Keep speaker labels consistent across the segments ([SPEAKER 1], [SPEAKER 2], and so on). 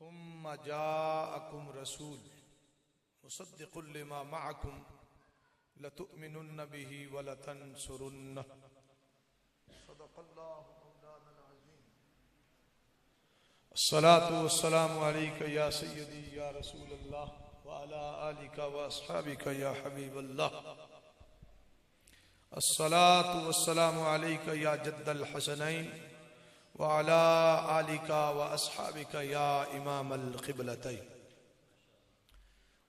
[SPEAKER 1] सुम्मा जाअकुम रसूल मुसद्दिकुल लिमा मअकुम लतुमिनुन्न बिही व लतंसुरुन्नह सदक़ल्लाहु मौलाना अज़ीम। अस्सलातु वस्सलामु अलैका या सय्यदी या रसूलल्लाह व अला आलिका व अस्हाबिका या हबीबल्लाह। अस्सलातु वस्सलामु अलैका या जद्दल हसनैन व अला आलिका व अस्हाबिका या इमामल क़िबलतैन।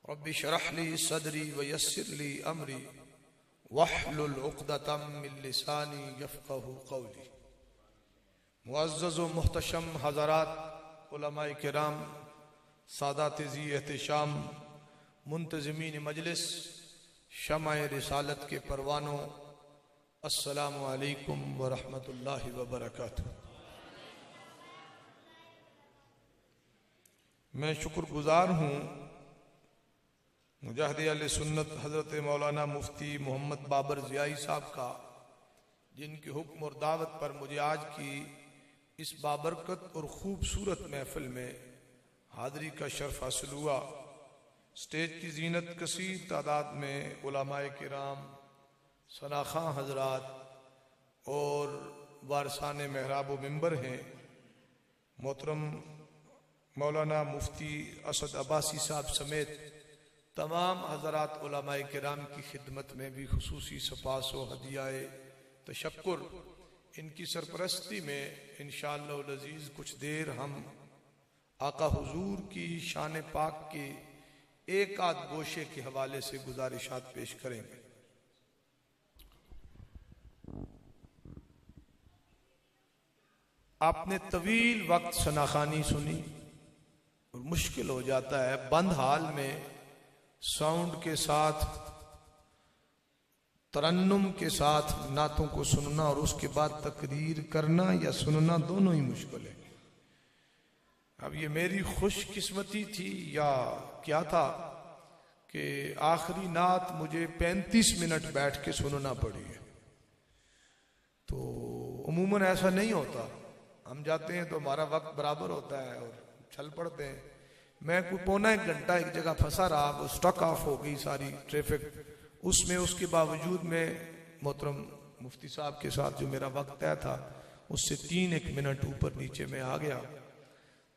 [SPEAKER 1] रब्बि शरह ली सदरी व यस्सिर ली अमरी वहलुल उक़दतम मिन लिसानी यफ़क़हू क़ौली। मुअज़्ज़ज़ व मुहतशम हज़रात, उलमाए किराम, सादात ज़ी एहतिशाम, मुंतज़िमीन मजलिस, शमाए रिसालत के परवानों, अस्सलामु अलैकुम व रहमतुल्लाहि व बरकातुहू। मैं शुक्रगुजार हूँ मुजाहिद अहले सुन्नत हज़रत मौलाना मुफ्ती मोहम्मद बाबर ज़ियाई साहब का, जिनके हुक्म और दावत पर मुझे आज की इस बाबरकत और ख़ूबसूरत महफ़िल में हाज़री का शर्फ हासिल हुआ। स्टेज की जीनत कसीर तादाद में उलमाए किराम, सनाख़ां हज़रात और वारसान महराब व मिंबर हैं। मोहतरम मौलाना मुफ्ती असद अब्बासी साहब समेत तमाम हज़रात उलमाए किराम की खिदमत में भी खुसूसी सपास व हदियाए तशक्कुर। इनकी सरपरस्ती में इंशाअल्लाह अज़ीज़ कुछ देर हम आका हुजूर की शान पाक के एक आध गोशे के हवाले से गुजारिशात पेश करेंगे। आपने तवील वक्त सनाखानी सुनी और मुश्किल हो जाता है बंद हाल में साउंड के साथ, तरन्नुम के साथ नातों को सुनना और उसके बाद तकरीर करना या सुनना दोनों ही मुश्किल है। अब ये मेरी खुशकिस्मती थी या क्या था कि आखिरी नात मुझे 35 मिनट बैठ के सुनना पड़ी है। तो उमूमन ऐसा नहीं होता, हम जाते हैं तो हमारा वक्त बराबर होता है और चल पड़ते हैं। मैं कोई पौना एक घंटा एक जगह फंसा रहा, वो स्टक ऑफ हो गई सारी ट्रैफिक उसमें। उसके बावजूद मैं मोहतरम मुफ्ती साहब के साथ जो मेरा वक्त तय था उससे 3-1 मिनट ऊपर नीचे में आ गया।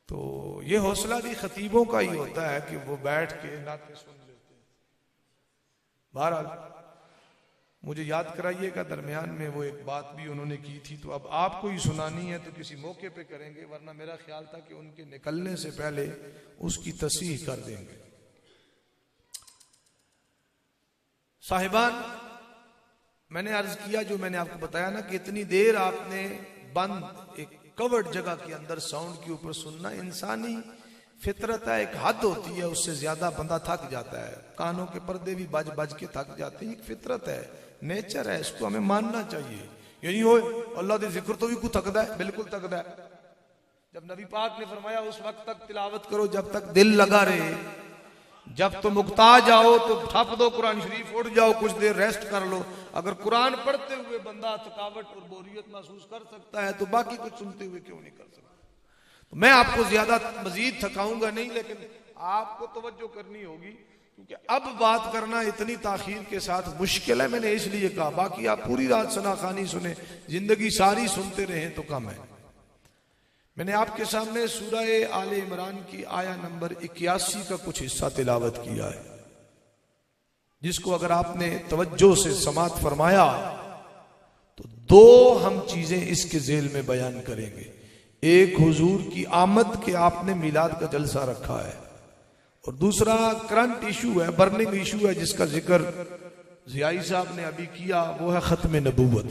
[SPEAKER 1] तो ये हौसला भी खतीबों का ही होता है कि वो बैठ के नाते सुन लेते हैं। बहरहाल मुझे याद कराइएगा, दरमियान में वो एक बात भी उन्होंने की थी, तो अब आपको ही सुनानी है तो किसी मौके पे करेंगे, वरना मेरा ख्याल था कि उनके निकलने से पहले उसकी तस्हीह कर देंगे। साहिबान, मैंने अर्ज किया, जो मैंने आपको बताया ना कि इतनी देर आपने बंद एक कवर्ड जगह के अंदर साउंड के ऊपर सुनना इंसानी फितरत है। एक हद होती है, उससे ज्यादा बंदा थक जाता है। कानों के पर्दे भी बज बज के थक जाते हैं। एक फितरत है, नेचर है, इसको हमें मानना चाहिए। यही हो अल्लाह के जिक्र तो भी कुछ थकदा है, बिल्कुल थकदा है। जब नबी पाक ने फरमाया उस वक्त तक तिलावत करो जब तक दिल लगा रहे, जब तो मुक्ताज आओ तो ठप दो कुरान शरीफ, उठ जाओ, कुछ देर रेस्ट कर लो। अगर कुरान पढ़ते हुए बंदा थकावट और बोरियत महसूस कर सकता है तो बाकी कुछ सुनते हुए क्यों नहीं कर सकता। तो मैं आपको ज्यादा मजीद थकाऊंगा नहीं, लेकिन आपको तवज्जो करनी होगी क्योंकि अब बात करना इतनी ताखीर के साथ मुश्किल है। मैंने इसलिए कहा, बाकी आप पूरी रात सनाखानी सुने, जिंदगी सारी सुनते रहें तो कम है। मैंने आपके सामने सूरह आले इमरान की आया नंबर 81 का कुछ हिस्सा तिलावत किया है, जिसको अगर आपने तवज्जो से समात फरमाया तो दो हम चीजें इसके जेल में बयान करेंगे। एक हुजूर की आमद के आपने मिलाद का जलसा रखा है, और दूसरा करंट इशू है, बर्निंग इशू है, जिसका जिक्र ज़ियाई साहब ने अभी किया, वो है खत्म नबूवत।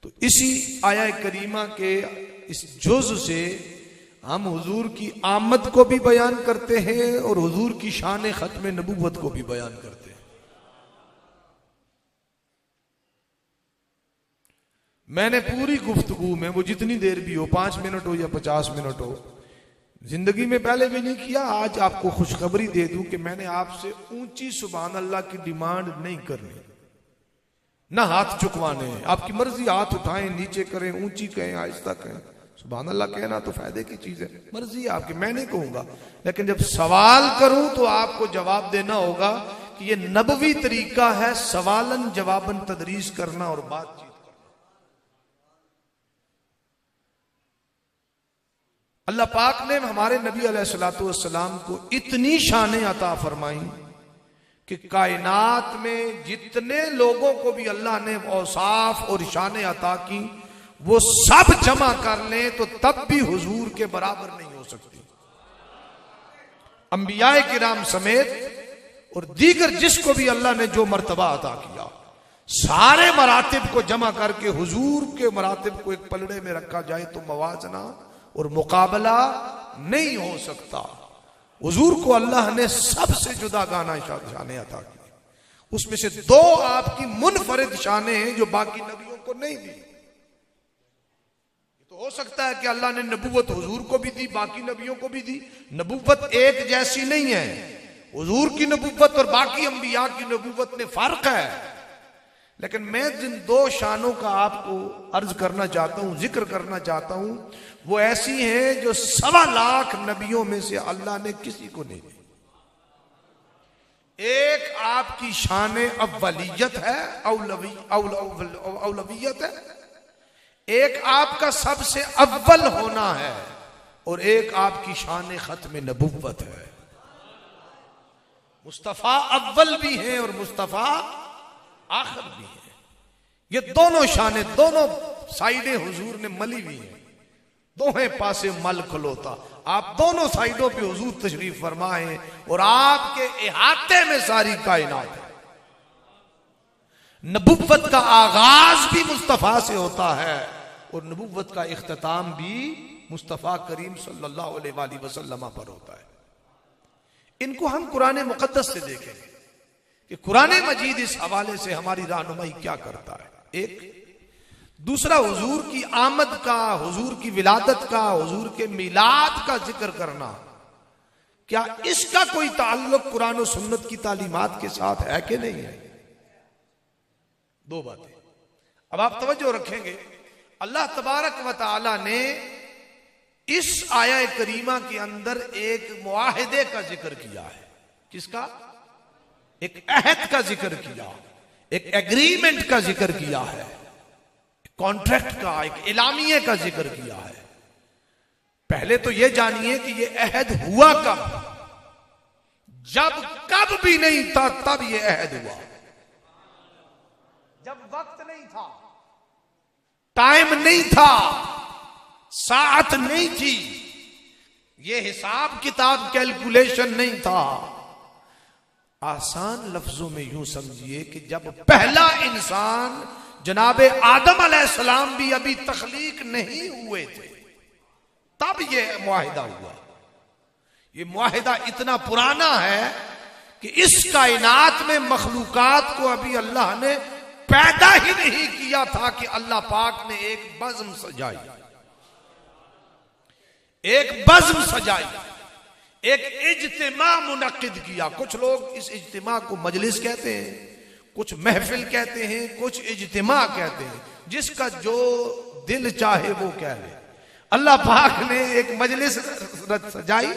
[SPEAKER 1] तो इसी आया करीमा के इस जुज़ से हम हुजूर की आमद को भी बयान करते हैं और हुजूर की शान खत्म नबूवत को भी बयान करते हैं। मैंने पूरी गुफ्तगू में, वो जितनी देर भी हो, 5 मिनट हो या 50 मिनट हो, जिंदगी में पहले भी नहीं किया। आज आपको खुशखबरी दे दूं कि मैंने आपसे ऊंची सुभान अल्लाह की डिमांड नहीं करनी, ना हाथ चुकवाने हैं। आपकी मर्जी, हाथ उठाएं, नीचे करें, ऊंची कहें, आहिस्ता कहें, सुभान अल्लाह कहना तो फायदे की चीज है, मर्जी है आपकी, मैं नहीं कहूंगा। लेकिन जब सवाल करूं तो आपको जवाब देना होगा कि ये नबवी तरीका है सवालन जवाबन तदरीस करना और बातचीत करना। अल्लाह पाक ने हमारे नबी अलैहिस्सलातु वस्सलाम को इतनी शानें अता फरमाई कि कायनात में जितने लोगों को भी अल्लाह ने औसाफ और शानें अता की वो सब जमा कर लें तो तब भी हुजूर के बराबर नहीं हो सकती। अंबियाए किराम समेत और दीगर जिसको भी अल्लाह ने जो मर्तबा अता किया, सारे मरातिब को जमा करके हुजूर के मरातिब को एक पलड़े में रखा जाए तो मवाजना और मुकाबला नहीं हो सकता। हुजूर को अल्लाह ने सबसे जुदा गाना शानें अता की, उसमें से दो आपकी मुनफरिद शानें हैं जो बाकी नबियों को नहीं दी। तो हो सकता है कि अल्लाह ने नबूवत हुजूर को भी दी, बाकी नबियों को भी दी। नबूवत एक जैसी नहीं है, हुजूर की नबूवत और बाकी अंबिया की नबूवत में फर्क है। लेकिन मैं जिन दो शानों का आपको अर्ज करना चाहता हूं, जिक्र करना चाहता हूं, वो ऐसी हैं जो 1.25 लाख नबियों में से अल्लाह ने किसी को नहीं दी। एक आपकी शान अव्वलियत है, औलवियत है, एक आपका सबसे अव्वल होना है, और एक आपकी शान खत्म नबुव्वत है। मुस्तफा अव्वल भी हैं और मुस्तफा आखिर भी है। ये दोनों शाने, दोनों साइडें हुजूर ने मली हुई हैं, दोहें पासे मल खलोता। आप दोनों साइडों पे हुजूर तशरीफ फरमाए और आपके इहाते में सारी कायनात है। नबुव्वत का आगाज भी मुस्तफा से होता है और नबुव्वत का इख्तिताम भी मुस्तफा करीम सल्लल्लाहु अलैहि वसल्लम पर होता है। इनको हम कुरान मुकद्दस से देखेंगे कि कुरान मजीद इस हवाले से हमारी रहनुमाई क्या करता है। एक दूसरा, हुजूर की आमद का, हुजूर की विलादत का, हुजूर के मिलाद का जिक्र करना, क्या इसका कोई ताल्लुक कुरान और सुन्नत की तालीमात के साथ है कि नहीं है? दो बातें। अब आप तवज्जो रखेंगे, अल्लाह तबारक व तआला ने इस आया करीमा के अंदर एक मुआहिदे का जिक्र किया है। किसका? एक अहद का जिक्र किया, एक एग्रीमेंट का जिक्र किया है, कॉन्ट्रैक्ट का, एक इलामिये का जिक्र किया है। पहले तो यह जानिए कि यह अहद हुआ कब? जब कब भी नहीं था तब यह अहद हुआ। जब वक्त नहीं था, टाइम नहीं था, साथ नहीं थी, यह हिसाब किताब कैलकुलेशन नहीं था। आसान लफ्जों में यूं समझिए कि जब पहला इंसान जनाबे आदम अलैहिस्सलाम भी अभी तख्लीक नहीं हुए थे तब यह मुआहिदा हुआ। यह मुआहिदा इतना पुराना है कि इस कायनात में मखलूकात को अभी अल्लाह ने पैदा ही नहीं किया था कि अल्लाह पाक ने एक बज़्म सजाई, एक बज़्म सजाई, एक इज्तिमा मुनक्किद किया। कुछ लोग इस इज्तिमा को मजलिस कहते हैं, कुछ महफिल कहते हैं, कुछ इज्तिमा कहते हैं, जिसका जो दिल चाहे वो कह ले। अल्लाह पाक ने एक मजलिस सजाई,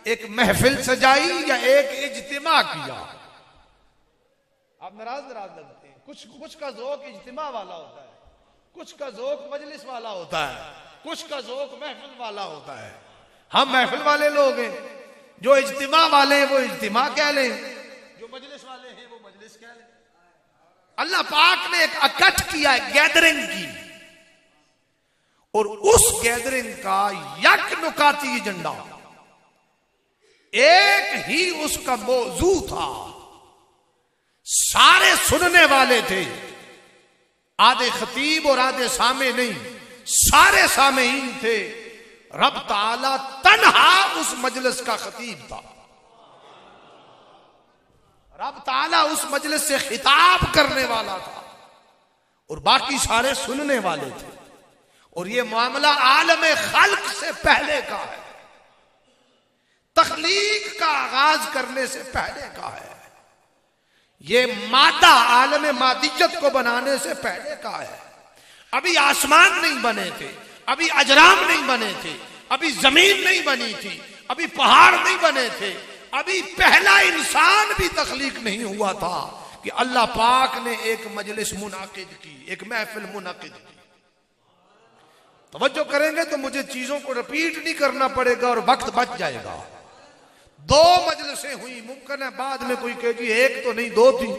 [SPEAKER 1] एक महफिल सजाई या एक इज्तिमा किया। आप नाराज लगते हैं। कुछ का ज़ौक़ इज्तिमा वाला होता है, कुछ का ज़ौक़ मजलिस वाला होता है, कुछ का ज़ौक़ महफिल वाला होता है। हम महफिल वाले लोग हैं, जो इज्तिमा वाले हैं वो इज्तिमा कह लें, जो मजलिस वाले हैं वो मजलिस कह लें। अल्लाह पाक ने एक इकट्ठ किया, गैदरिंग की, और उस गैदरिंग का यक नुकाती एजेंडा, एक ही उसका मौजू था। सारे सुनने वाले थे, आधे खतीब और आधे सामे नहीं, सारे सामेईन थे। रब ताला तन्हा उस मजलिस का खतीब था। रब ताला उस मजलिस से खिताब करने वाला था और बाकी सारे सुनने वाले थे। और यह मामला आलम खल्क से पहले का है, तख्लीक का आगाज करने से पहले का है। यह मादा आलम मादियत को बनाने से पहले का है। अभी आसमान नहीं बने थे, अभी अजराम नहीं बने थे, अभी जमीन नहीं बनी थी, अभी पहाड़ नहीं बने थे, अभी पहला इंसान भी तख्लीक नहीं हुआ था कि अल्लाह पाक ने एक मजलिस मुनाकिद की, एक महफिल मुनाकिद की। तवज्जो करेंगे तो मुझे चीजों को रिपीट नहीं करना पड़ेगा और वक्त बच जाएगा। 2 मजलिसें हुई, मुमकिन है बाद में कोई कहे जी एक तो नहीं 2 थी।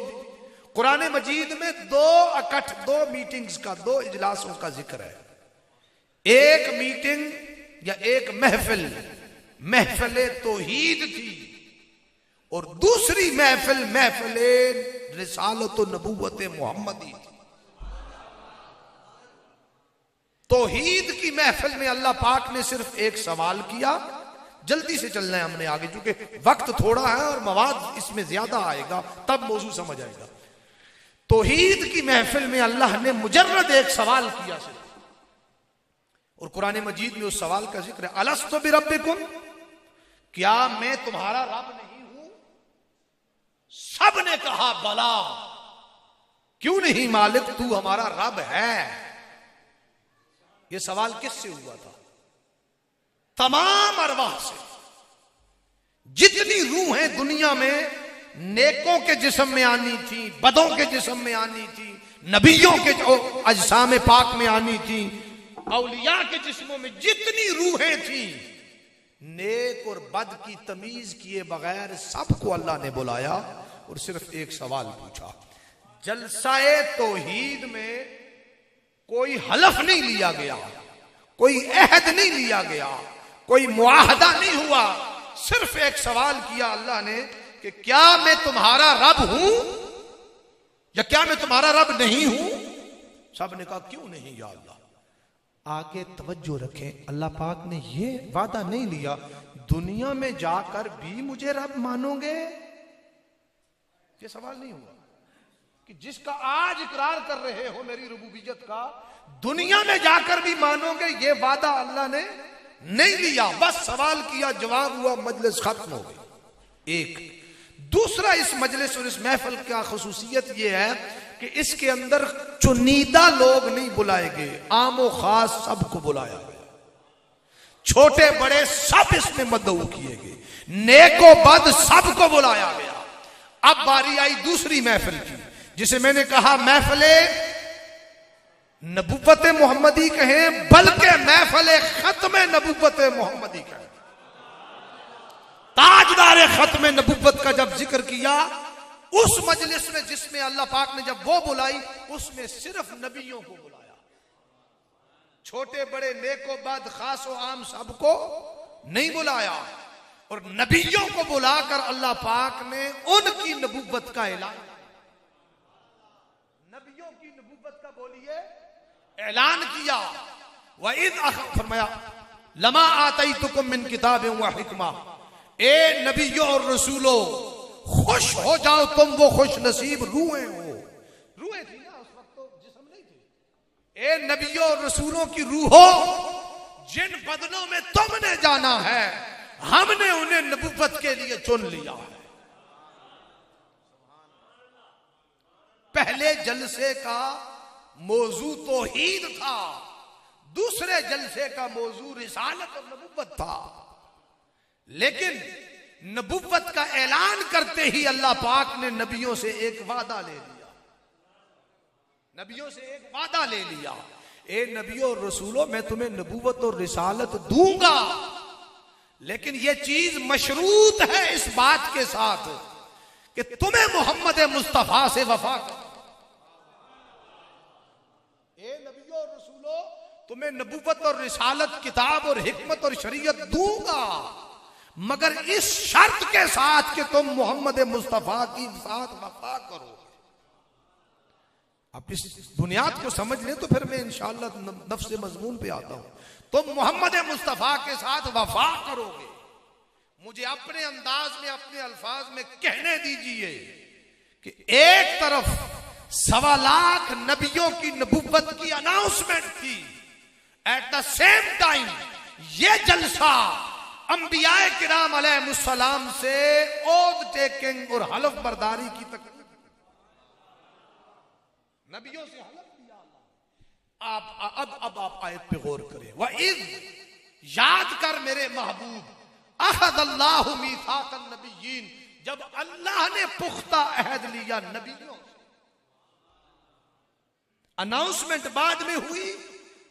[SPEAKER 1] कुरान मजीद में 2 मीटिंग्स का, 2 इजलासों का जिक्र है। एक मीटिंग या एक महफिल, महफिल तौहीद थी, और दूसरी महफिल महफिल रिसालत व नबूवत मोहम्मदी थी। तौहीद की महफिल में अल्लाह पाक ने सिर्फ एक सवाल किया। जल्दी से चलना है हमने आगे, क्योंकि वक्त थोड़ा है और मवाद इसमें ज्यादा आएगा, तब मौजू समझ आएगा। तौहीद की महफिल में अल्लाह ने मुजर्रद एक सवाल किया सिर्फ, और कुरान मजीद में उस सवाल का जिक्र है, अलस्तु बिरब्बिकुम, क्या मैं तुम्हारा रब नहीं हूं? सब ने कहा बला, क्यों नहीं मालिक, तू हमारा रब है। यह सवाल किससे हुआ था? तमाम अरवाह से। जितनी रूहें दुनिया में नेकों के जिस्म में आनी थी, बदों के जिस्म में आनी थी, नबियों के अजसाम पाक में आनी थी, औलिया के जिस्मों में जितनी रूहें थी, नेक और बद की तमीज किए बगैर सबको अल्लाह ने बुलाया और सिर्फ एक सवाल पूछा। जलसाए तौहीद में कोई हलफ नहीं लिया गया, कोई अहद नहीं लिया गया, कोई मुआहदा नहीं हुआ, सिर्फ एक सवाल किया अल्लाह ने कि क्या मैं तुम्हारा रब हूं या क्या मैं तुम्हारा रब नहीं हूं? सब ने कहा क्यों नहीं या अल्लाह। आगे तवज्जो रखें, अल्लाह पाक ने यह वादा नहीं लिया दुनिया में जाकर भी मुझे रब मानोगे। ये सवाल नहीं हुआ कि जिसका आज इकरार कर रहे हो मेरी रुबूबियत का, दुनिया में जाकर भी मानोगे, ये वादा अल्लाह ने नहीं लिया। बस सवाल किया, जवाब हुआ, मजलिस खत्म हो गई। एक दूसरा, इस मजलिस और इस महफिल का खुसूसियत यह है कि इसके अंदर चुनीदा लोग नहीं बुलाए गए, आमो खास सबको बुलाया गया। छोटे बड़े सब इसमें मदऊ किए गए, नेको बद सबको बुलाया गया। अब बारी आई दूसरी महफिल की, जिसे मैंने कहा महफिले नबुव्वत मोहम्मदी कहें, बल्कि महफिले खत्म नबुव्वत मोहम्मदी कहें। ताजदार खत्म नबुव्वत का जब जिक्र किया उस मजलिस में, जिसमें अल्लाह पाक ने जब वो बुलाई, उसमें सिर्फ नबियों को बुलाया। छोटे बड़े नेको बद खासो आम सबको नहीं बुलाया, और नबियों को बुलाकर अल्लाह पाक ने उनकी नबुव्वत का ऐलान, नबियों की नबुव्वत का बोलिए ऐलान किया। वइद फरमाया लमा आतैतुकुम मिन किताबिन व हिकमा, ए नबियों और रसूलों खुश हो जाओ तुम, वो खुश नसीब रूहें हो। रूहें थी ना उस वक्त, तो जिस्म नहीं थे। ए नबियों और रसूलों की रूहों, जिन बदनों में तुमने जाना है, हमने उन्हें नबुव्वत के लिए चुन लिया है। पहले जलसे का मौजू तौहीद था, दूसरे जलसे का मौजू रिसालत और नबुव्वत था। लेकिन नबुव्वत का ऐलान करते ही अल्लाह पाक ने नबियों से एक वादा ले लिया, नबियों से एक वादा ले लिया, ए नबियों और रसूलों, मैं तुम्हें नबुव्वत और रिसालत दूंगा, लेकिन यह चीज मशरूत है इस बात के साथ कि तुम्हें मोहम्मद मुस्तफा से वफा कर। ए नबियों और रसूलों, तुम्हें नबुव्वत और रिसालत, किताब और हिकमत और शरीयत दूंगा, मगर इस शर्त के साथ कि तुम मोहम्मद मुस्तफा की साथ वफा करो। आप इस बुनियाद को समझ लें तो फिर मैं इंशाअल्लाह नफ्स मजमून पे आता हूं। तुम मोहम्मद मुस्तफा के साथ वफा करोगे। मुझे अपने अंदाज में, अपने अल्फाज में कहने दीजिए कि एक तरफ 1.25 लाख नबियों की नबुव्वत की अनाउंसमेंट थी, एट द सेम टाइम ये जलसा अंबियाए किराम अलैहिस्सलाम से ओद टेकिंग और हलफ बर्दारी की तकलीफ, नबियों से हलफ दिया, अब आप आयत पे गौर करें। वह इज़, याद कर मेरे महबूब, अहदल्लाहु मीसाकन नबिय्यीन, जब अल्लाह ने पुख्ता अहद लिया नबियों। अनाउंसमेंट बाद में हुई,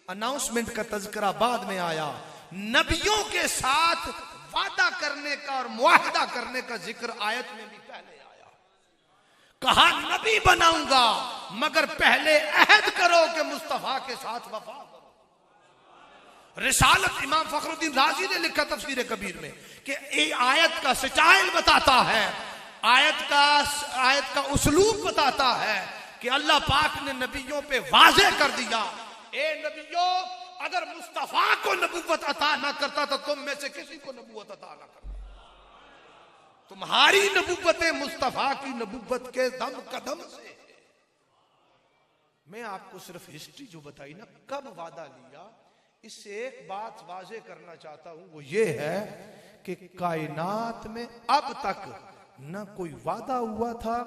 [SPEAKER 1] अनाउंसमेंट का तज़किरा बाद में आया। नबियों के साथ वादा करने का और मुआहदा करने का जिक्र आयत में भी पहले आया। कहा नबी बनाऊंगा मगर पहले अहद करो कि मुस्तफा के साथ वफा करो। रिसालत इमाम फखरुद्दीन राजी ने लिखा तफसीर कबीर में कि ये आयत का स्टाइल बताता है, आयत का उसलूब बताता है कि अल्लाह पाक ने नबियों पे वाज़े कर दिया, ए नबियों, अगर मुस्तफा को नबूवत अता ना करता तो तुम में से किसी को नबूवत अता ना करता। तुम्हारी नबूवत मुस्तफा की नबूवत के दम कदम से। मैं आपको सिर्फ हिस्ट्री जो बताई ना, कब वादा लिया, इससे एक बात वाजे करना चाहता हूं, वो ये है कि कायनात में अब तक ना कोई वादा हुआ था,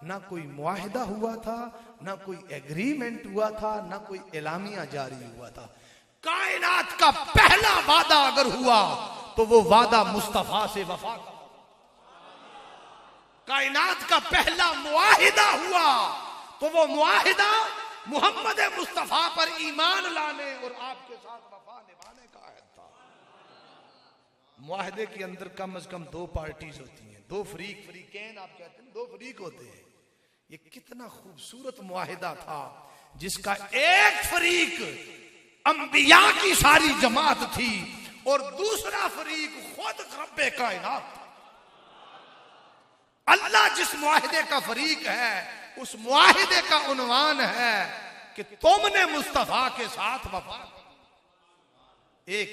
[SPEAKER 1] ना कोई मुआहिदा हुआ था, ना कोई एग्रीमेंट हुआ था, ना कोई एलामिया जारी हुआ था। कायनात का पहला वादा अगर हुआ तो वो वादा मुस्तफा से वफा का। कायनात का पहला मुआहिदा हुआ तो वो मुआहिदा मोहम्मद मुस्तफा पर ईमान लाने और आपके साथ वफा निभाने का अहद था। मुआहिदे के अंदर कम से कम दो पार्टीज होती हैं, दो फरीकैन आप कहते हैं, दो फरीक होते हैं। ये कितना खूबसूरत मुआहिदा था जिसका एक फरीक अंबिया की सारी जमात थी और दूसरा फरीक खुद रब्बे कायनात था। अल्लाह जिस मुआहिदे का फरीक है, उस मुआहिदे का उन्वान है कि तुमने मुस्तफा के साथ वफा। एक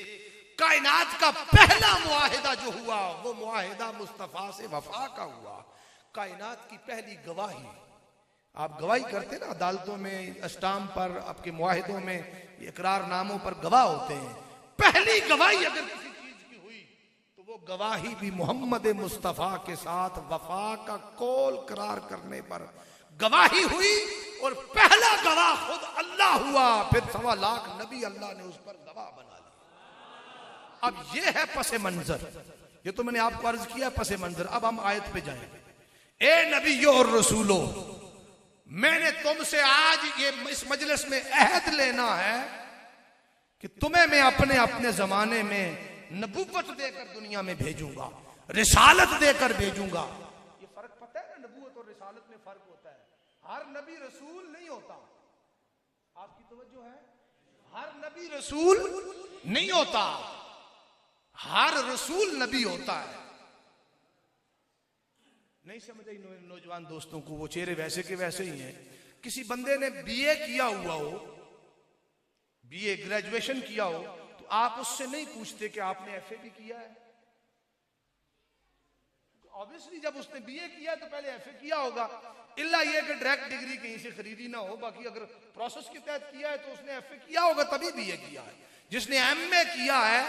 [SPEAKER 1] कायनात का पहला मुआहिदा जो हुआ वो मुआहिदा मुस्तफा से वफा का हुआ। कायनात की पहली गवाही, आप गवाही करते ना अदालतों में, स्टाम्प पर, आपके मुआहिदों में, इकरारनामों पर गवाह होते हैं। पहली गवाही अगर किसी चीज की हुई तो वो गवाही भी मोहम्मद मुस्तफा के साथ वफा का कौल करार करने पर गवाही हुई और पहला गवाह खुद अल्लाह हुआ। फिर 1.25 लाख नबी अल्लाह ने उस पर गवाह बना लिया। अब ये है पसे मंजर, ये तो मैंने आपको अर्ज किया पसे मंजर। अब हम आयत पे जाएंगे। ए नबियों और रसूलों, मैंने तुमसे आज ये इस मजलिस में अहद लेना है कि तुम्हें मैं अपने अपने जमाने में नबूवत देकर दुनिया में भेजूंगा, रिसालत देकर भेजूंगा। ये फर्क पता है ना, नबूवत और रिसालत में फर्क होता है। हर नबी रसूल नहीं होता, आपकी तवज्जो है, हर नबी रसूल नहीं होता, हर रसूल नबी होता है। नहीं समझ आई नौजवान दोस्तों को, वो चेहरे वैसे के वैसे ही हैं। किसी बंदे ने बीए किया हुआ हो, बीए ग्रेजुएशन किया हो, तो आप उससे नहीं पूछते कि आपने एफए भी किया है। ऑब्वियसली जब उसने बीए किया तो पहले एफए किया होगा, इल्ला ये कि डायरेक्ट डिग्री कहीं से खरीदी ना हो। बाकी अगर प्रोसेस के तहत किया है तो उसने एफए किया होगा, तभी बीए किया है। जिसने एमए किया है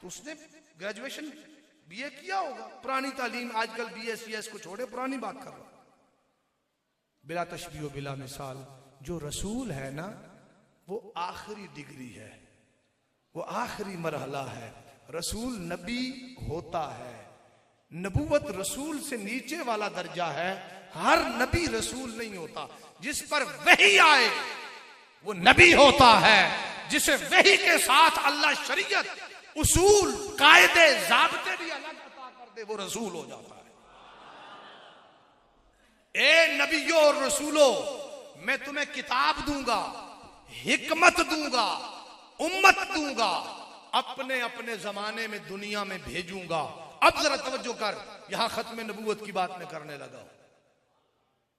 [SPEAKER 1] तो उसने ग्रेजुएशन बीए किया होगा। पुरानी तालीम, आजकल बीएससीएस को छोड़े, पुरानी बात कर रहा हूं। बिला तशबीह बिला मिसाल, जो रसूल है ना, वो आखिरी डिग्री है, वो आखिरी मरहला है। रसूल नबी होता है, नबूवत रसूल से नीचे वाला दर्जा है। हर नबी रसूल नहीं होता। जिस पर वही आए वो नबी होता है, जिसे वही के साथ अल्लाह शरीयत, उसूल, कायदे, ज़ाब्ते भी अलग अता कर दे, वो रसूल हो जाता है। ए नबियों और रसूलों, मैं तुम्हें किताब दूंगा, हिकमत दूंगा, उम्मत दूंगा, अपने अपने जमाने में दुनिया में भेजूंगा। अब जरा तवज्जो कर, यहां खत्म नबूवत की बात मैं करने लगा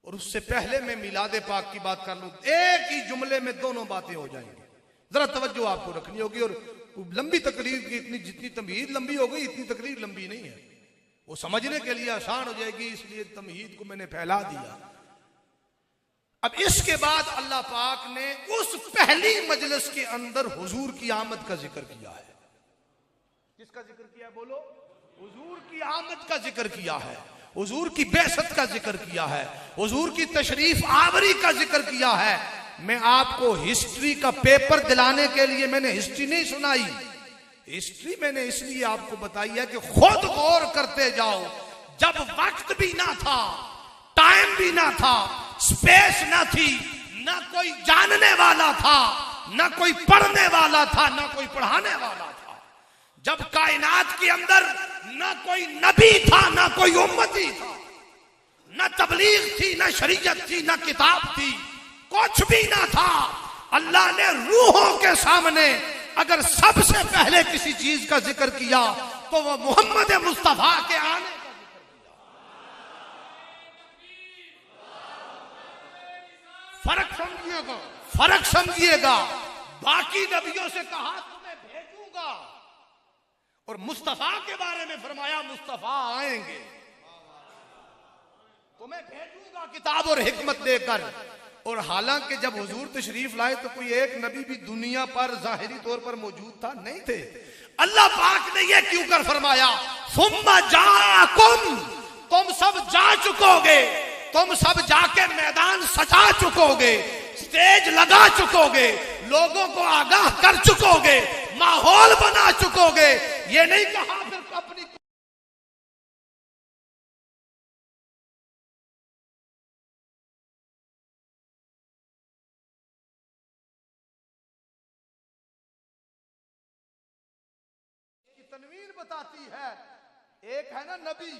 [SPEAKER 1] और उससे पहले मैं मिलादे पाक की बात कर लूं। एक ही जुमले में दोनों बातें हो जाएंगी। जरा तवज्जो आपको रखनी होगी। और लंबी तकरीर की इतनी, जितनी तमहीद लंबी हो गई, इतनी तकरीर लंबी नहीं है। वो समझने के लिए आसान हो जाएगी, इसलिए तमहीद को मैंने फैला दिया। अब इसके बाद अल्लाह पाक ने उस पहली मजलिस के अंदर हुजूर की आमद का जिक्र किया है। किसका जिक्र किया? बोलो। हुजूर की आमद का जिक्र किया है, हुजूर की बेसत का जिक्र किया है, हुजूर की तशरीफ आवरी का जिक्र किया है। मैं आपको हिस्ट्री का पेपर दिलाने के लिए मैंने हिस्ट्री नहीं सुनाई। हिस्ट्री मैंने इसलिए आपको बताई है कि खुद गौर करते जाओ। जब वक्त भी ना था, टाइम भी ना था, स्पेस ना थी, ना कोई जानने वाला था, ना कोई पढ़ने वाला था, ना कोई पढ़ाने वाला था। जब कायनात के अंदर ना कोई नबी था, ना कोई उम्मती था, ना तबलीग थी, ना शरीयत थी, ना किताब थी, कुछ भी ना था। अल्लाह ने रूहों के सामने अगर सबसे पहले किसी चीज का जिक्र किया तो वो मोहम्मद मुस्तफा के आने का फर्क समझिएगा, फर्क समझिएगा। बाकी नबियों से कहा तुम्हें भेजूंगा और मुस्तफा के बारे में फरमाया मुस्तफा आएंगे, तुम्हें भेजूंगा किताब और हिकमत देकर। और हालांकि जब हुजूर तशरीफ लाए तो कोई एक नबी भी दुनिया पर जाहिरी तौर पर मौजूद था नहीं थे। अल्लाह पाक ने यह क्यों कर फरमाया सुम्मा जाकुम, तुम सब जा चुकोगे, तुम सब जाके मैदान सजा चुकोगे, स्टेज लगा चुकोगे, लोगों को आगाह कर चुकोगे, माहौल बना चुकोगे। ये नहीं कहा फिर अपनी तनवीर बताती है। एक है ना नबी,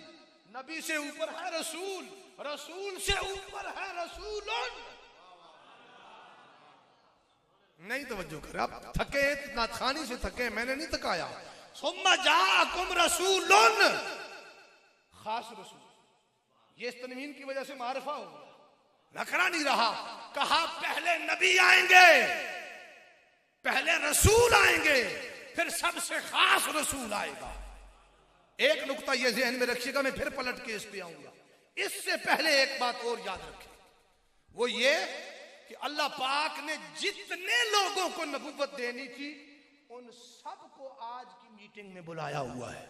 [SPEAKER 1] नबी से ऊपर है रसूल, रसूल से ऊपर है रसूलन। नहीं तवज्जो कर, आप थके नाथखानी से थके, मैंने नहीं थकाया। सुम्मा जाकुम रसूलन, खास रसूल। ये इस तनवीन की वजह से मारिफा हो गया, नखरा नहीं रहा। कहा पहले नबी आएंगे, पहले रसूल आएंगे, फिर सबसे खास रसूल आएगा। एक नुक्ता ये ज़हन में रखिएगा, मैं फिर पलट के इस पे आऊंगा। इससे पहले एक बात और याद रखें, वो ये कि अल्लाह पाक ने जितने लोगों को नबूवत देनी थी उन सबको आज की मीटिंग में बुलाया हुआ है।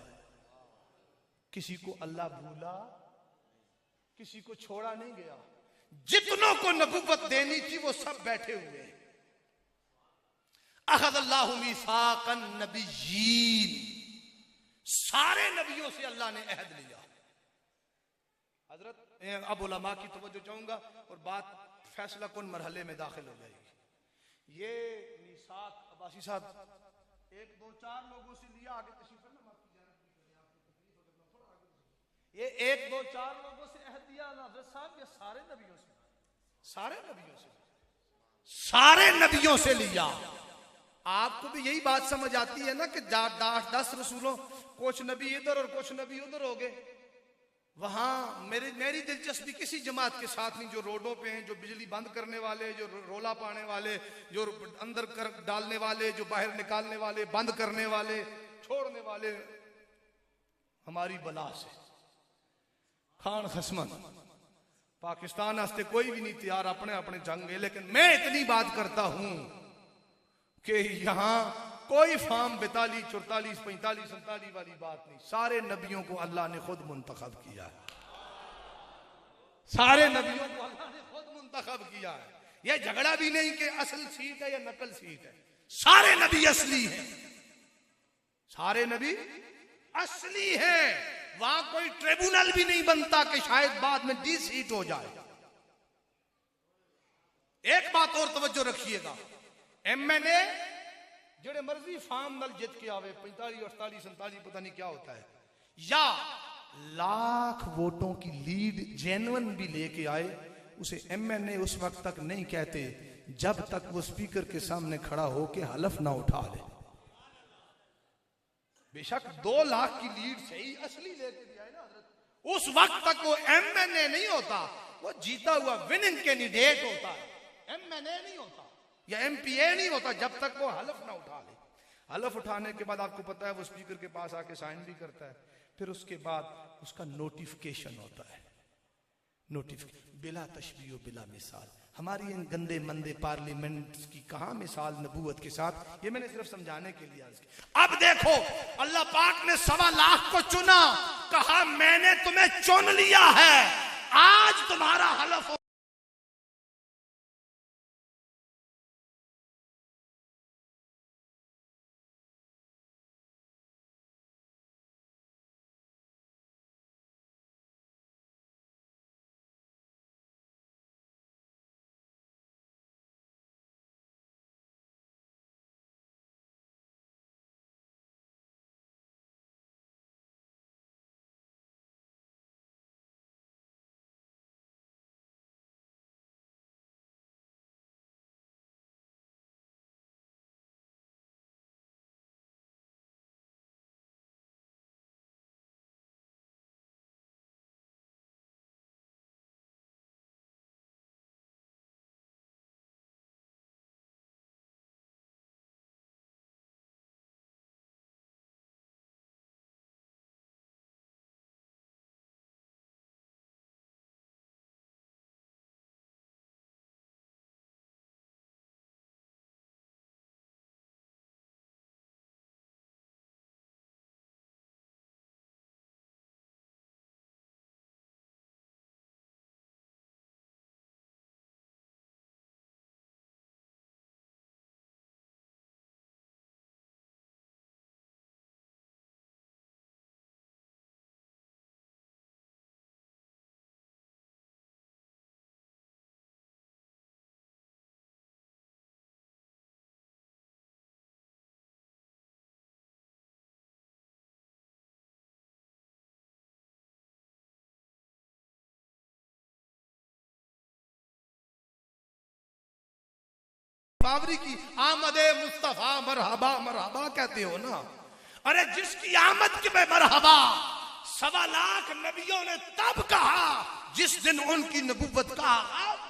[SPEAKER 1] किसी को अल्लाह भूला, किसी को छोड़ा नहीं गया। जितनों को नबूवत देनी थी वो सब बैठे हुए हैं। अख़ज़ल्लाहु मीसाक़न नबिय्यीन, सारे नबियों से अल्लाह ने अहद लिया। हजरत अब उलमा की तवज्जो चाहूंगा और बात फैसला कुन मरहले में दाखिल हो जाएगी। ये मीसाक अब्बासी साहब एक दो चार लोगों से लिया, आगे तशरीफ ये एक दो चार लोगों से अहद दिया हजरत साहब, ये सारे नबियों से, सारे नबियों से, सारे नबियों से लिया। आपको भी यही बात समझ आती है ना कि 10 रसूलों, कुछ नबी इधर और कुछ नबी उधर हो गए। वहां मेरी दिलचस्पी किसी जमात के साथ नहीं जो रोडों पे हैं, जो बिजली बंद करने वाले, जो रोला पाने वाले, जो अंदर कर डालने वाले, जो बाहर निकालने वाले, बंद करने वाले, छोड़ने वाले। हमारी बला से खान खसमन पाकिस्तान वास्ते कोई भी नहीं तैयार, अपने अपने जंग है। लेकिन मैं इतनी बात करता हूं कि यहां कोई फार्म 42, 44, 45, 47 वाली बात नहीं। सारे नबियों को अल्लाह ने खुद मुंतखब किया है, सारे नबियों को अल्लाह ने खुद मुंतखब किया है। यह झगड़ा भी नहीं कि असल सीट है या नकल सीट है। सारे नबी असली हैं, सारे नबी असली हैं। वहां कोई ट्रिब्यूनल भी नहीं बनता कि शायद बाद में डी सीट हो जाए। एक बात और तवज्जो रखिएगा, MNA जेड़े मर्जी फार्म नल जित के आवे 45, 48, 47 पता नहीं क्या होता है, या लाख वोटों की लीड जेन्युइन भी लेके आए, उसे MNA उस वक्त तक नहीं कहते जब तक वो स्पीकर के सामने खड़ा होके हलफ ना उठा ले। बेशक 2 लाख की लीड से ही असली लेके भी आए ना हजरत, उस वक्त तक वो MNA नहीं होता, वो जीता हुआ विनिंग कैंडिडेट होता है, MNA नहीं होता या MPA नहीं होता जब तक वो हलफ ना उठा ले। हलफ उठाने के बाद आपको पता है वो स्पीकर के पास आके साइन भी करता है, फिर उसके बाद उसका नोटिफिकेशन होता है। नोटिफिकेशन बिला तशबीह बिला मिसाल। हमारी इन गंदे मंदे पार्लियामेंट की कहां मिसाल नबूवत के साथ, ये मैंने सिर्फ समझाने के लिए अर्ज किया। अब देखो अल्लाह पाक ने 1.25 लाख को चुना, कहा मैंने तुम्हें चुन लिया है, आज तुम्हारा हलफ बावरी की आमदे मुस्तफा मरहबा मरहबा कहते हो ना। अरे जिसकी आमद के में मरहबा 1.25 लाख नबियों ने तब कहा जिस दिन उनकी नबुव्वत का आगाज।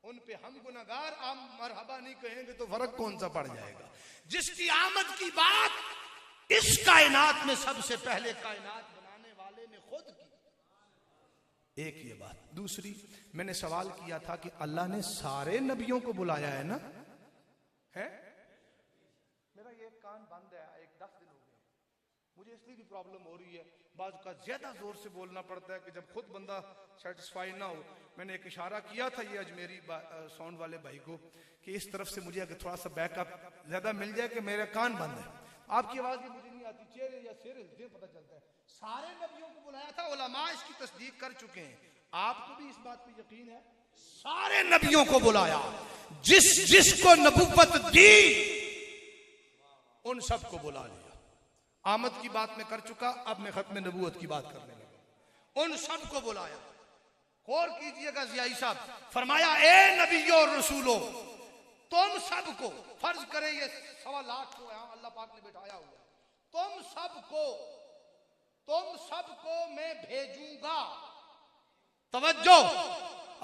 [SPEAKER 1] उन पे हम गुनहगार आप मरहबा नहीं कहेंगे तो फर्क कौन सा पड़ जाएगा। जिसकी आमद की बात इस कायनात में सबसे पहले कायनात बनाने वाले ने खुद की। एक ये बात। दूसरी, मैंने सवाल किया था कि अल्लाह ने सारे नबियों को बुलाया है ना? है? मेरा ये कान बंद है, 10 दिन हो गए मुझे, इसलिए भी प्रॉब्लम हो रही है। बात का ज्यादा जोर से बोलना पड़ता है कि जब खुद बंदा सेटिस्फाई ना हो। मैंने एक इशारा किया था ये अजमेरी साउंड वाले भाई को कि इस तरफ से मुझे अगर थोड़ा सा बैकअप ज्यादा मिल जाए कि मेरा कान बंद है, आपकी आवाज भी मुझे नहीं आती, चेहरे या सिर हिलते पता चलता है। सारे नबियों को बुलाया था, उलमा इसकी तस्दीक कर चुके हैं। आपको भी इस बात पे यकीन है? सारे नबियों को बुलाया, जिसको नबुव्वत दी उन सबको बुला लिया। आमद की बात में कर चुका, अब मैं खत्म नबूवत की बात करने लगा। उन सबको बुलाया। गौर कीजिएगा जियाई साहब, फरमाया ए नबियों और रसूलों, तुम सबको, फर्ज करें ये 1.25 लाख को यहां अल्लाह पाक ने बिठाया हुआ, तुम सबको मैं भेजूंगा। तवज्जो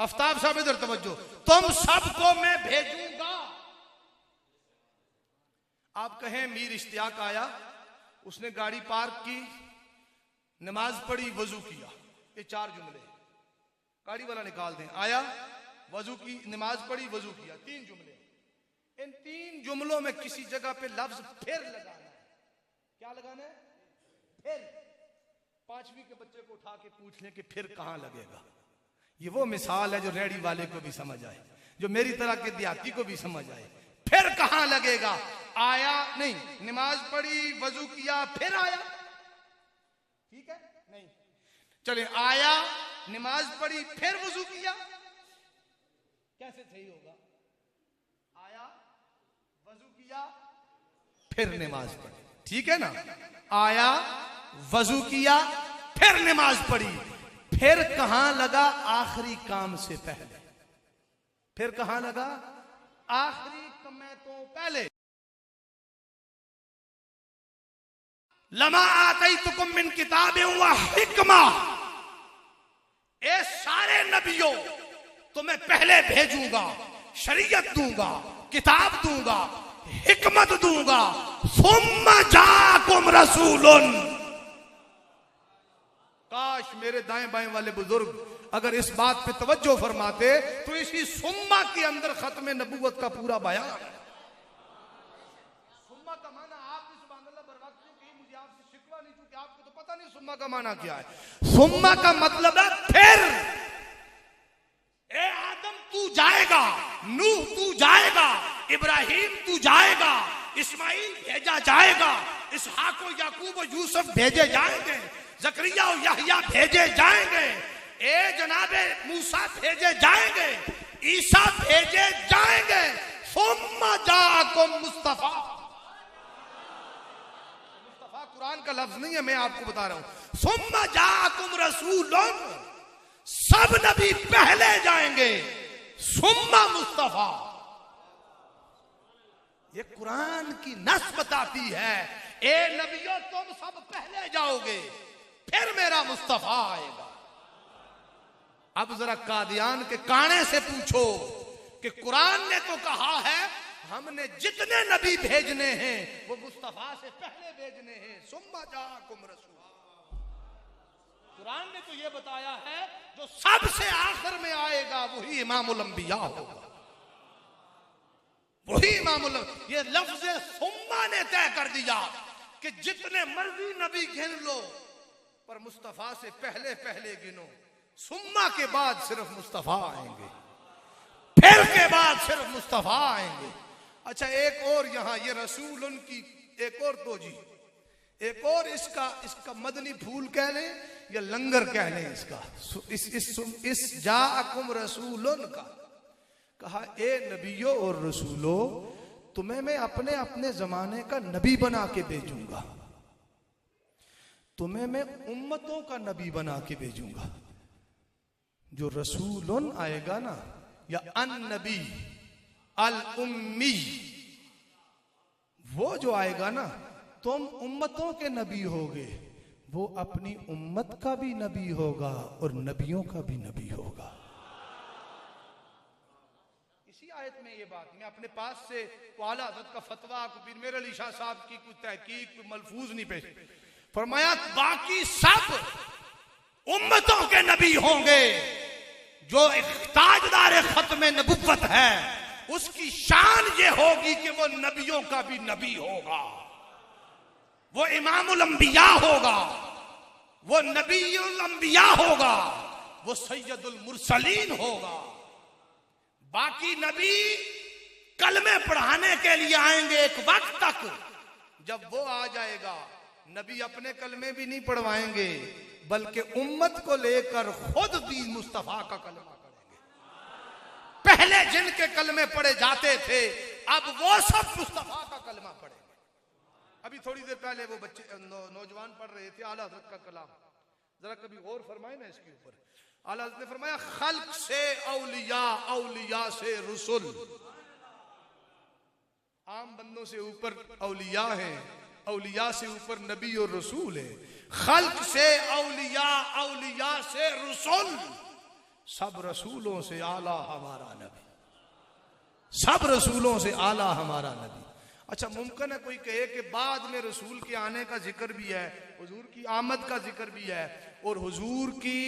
[SPEAKER 1] आफ्ताब साहब इधर तवज्जो, तुम सबको मैं भेजूंगा। आप कहें मीर इश्तियाक आया, उसने गाड़ी पार्क की, नमाज पढ़ी, वजू किया, ये 4 जुमले, गाड़ी वाला निकाल दें। आया, वजू की, नमाज पढ़ी, वजू किया, 3 जुमले। इन 3 जुमलों में किसी जगह पे लफ्ज फिर लगाना है। क्या लगाना है? फिर। 5वीं के बच्चे को उठा के पूछ लें कि फिर कहां लगेगा। ये वो मिसाल है जो रेडी वाले को भी समझ आए, जो मेरी तरह के देहाती को भी समझ आए। फिर कहां लगेगा? आया नहीं, नमाज पढ़ी, वजू किया, फिर आया, ठीक है? नहीं, चले, आया, नमाज पढ़ी, फिर वजू किया, कैसे सही होगा? आया, वजू किया, फिर नमाज पढ़ी, ठीक है ना? आया, वजू किया, फिर नमाज पढ़ी, फिर कहां लगा? आखिरी काम से पहले। फिर कहां लगा? आखिरी कमे तो पहले। लमा आतैतुकुम मिन किताबिन व हिकमा, ए सारे नबियों तुम्हें पहले भेजूंगा, शरीयत दूंगा, किताब दूंगा, हिकमत दूंगा। सुम्मा जाकुम रसूलुन, काश मेरे दाएं बाएं वाले बुजुर्ग अगर इस बात पे तवज्जो फरमाते तो इसी सुम्मा के अंदर खत्म नबूवत का पूरा बयान। सुम्मा का माना आप सुभान अल्लाह बर्बाद क्यों कही, मुझे आपसे शिकवा नहीं, क्योंकि आपको तो पता नहीं सुम्मा का माना क्या है। सुम्मा का मतलब है फिर। ए आदम तू जाएगा, नूह तू जाएगा, इब्राहिम तू जाएगा, इस्माइल भेजा जाएगा, इसहाक व याकूब व यूसुफ भेजे जाएंगे, जकरिया और यहया भेजे जाएंगे, ए जनाबे मूसा भेजे जाएंगे, ईसा भेजे जाएंगे। सुम्मा जाकुम मुस्तफा, मुस्तफा कुरान का लफ्ज नहीं है, मैं आपको बता रहा हूं। सुम्मा जाकुम रसूलुन, सब नबी पहले जाएंगे, सुम्मा मुस्तफा। ये कुरान की नस बताती है, ए नबियों तुम सब पहले जाओगे, फिर मेरा मुस्तफा आएगा। अब जरा कादियान के काने से पूछो कि कुरान ने तो कहा है हमने जितने नबी भेजने हैं वो मुस्तफा से पहले भेजने हैं। सुम्मा जाकुम रसूल, कुरान ने तो ये बताया है जो सबसे आखिर में आएगा वही इमामुल अंबिया होगा, वही इमामुल। ये लफ्ज सुम्मा ने तय कर दिया कि जितने मर्जी नबी गिन लो पर मुस्तफा से पहले पहले गिनो। सुम्मा के बाद सिर्फ मुस्तफा आएंगे, फिर के बाद सिर्फ मुस्तफा आएंगे। अच्छा एक और यहाँ ये रसूल उनकी एक और तोजी, एक और इसका मदनी फूल कह लें या लंगर कह लें इसका। इस जाकुम रसूलन का कहा, ए नबियों और रसूलों तुम्हें मैं अपने अपने जमाने का नबी बना के भेजूंगा, तुम्हें मैं उम्मतों का नबी बना के भेजूंगा। जो रसूलन आएगा ना या अन नबी, अल उम्मी, वो जो आएगा ना, तुम उम्मतों के नबी होगे, वो अपनी उम्मत का भी नबी होगा और नबियों का भी नबी होगा। इसी आयत में ये बात, मैं अपने पास से आला हज़रत का फतवा को पीर मेर अली शाह साहब की कुछ तहकीक कोई मलफूज नहीं पेश, फरमाया बाकी सब उम्मतों के नबी होंगे, जो ताजदार खत्म नबुव्वत है उसकी शान ये होगी कि वो नबियों का भी नबी होगा, वो इमामुल अंबिया होगा, वो नबीउल अंबिया होगा, वो सैयदुल मुरसलीन होगा। बाकी नबी कलमे पढ़ाने के लिए आएंगे एक वक्त तक, जब वो आ जाएगा नबी अपने कलमे भी नहीं पढ़वाएंगे बल्कि उम्मत को लेकर खुद दीन मुस्तफा का कलमा पढ़ेंगे। पहले जिनके कलमे पढ़े जाते थे अब वो सब मुस्तफा का कलमा पढ़ेंगे। अभी थोड़ी देर पहले वो बच्चे नौजवान पढ़ रहे थे आला हज़रत का कलाम, जरा कभी गौर फरमाए ना इसके ऊपर। आला हज़रत ने फरमाया खल्क से औलिया, औलिया से रसूल, आम बंदों से ऊपर औलिया है, औलिया से ऊपर नबी और रसूल है। खल्क से औलिया, औलिया से रसूल, सब रसूलों से आला हमारा नबी, सब रसूलों से आला हमारा नबी। अच्छा, मुमकिन है कोई कहे कि बाद में रसूल के आने का जिक्र भी है, हुजूर की आमद का जिक्र भी है और हुजूर की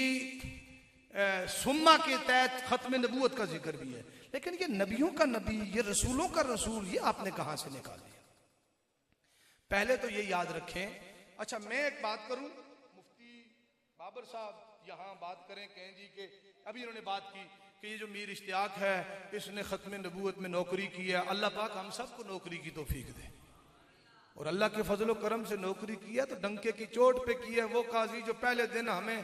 [SPEAKER 1] सुम्मा के तहत खत्म नबूवत का जिक्र भी है, लेकिन ये नबियों का नबी, ये रसूलों का रसूल, ये आपने कहां से निकाल दिया? पहले तो ये याद रखें। अच्छा, मैं एक बात करूं, मुफ्ती बाबर साहब यहां बात करें, कहें जी कि अभी इन्होंने बात की कि ये जो मीर इश्तियाक है इसने खत्म नबूवत में नौकरी की है, अल्लाह पाक हम सबको नौकरी की तौफीक दे, और अल्लाह के फजल करम से नौकरी की है तो डंके की चोट पे की है। वो काजी जो पहले दिन हमें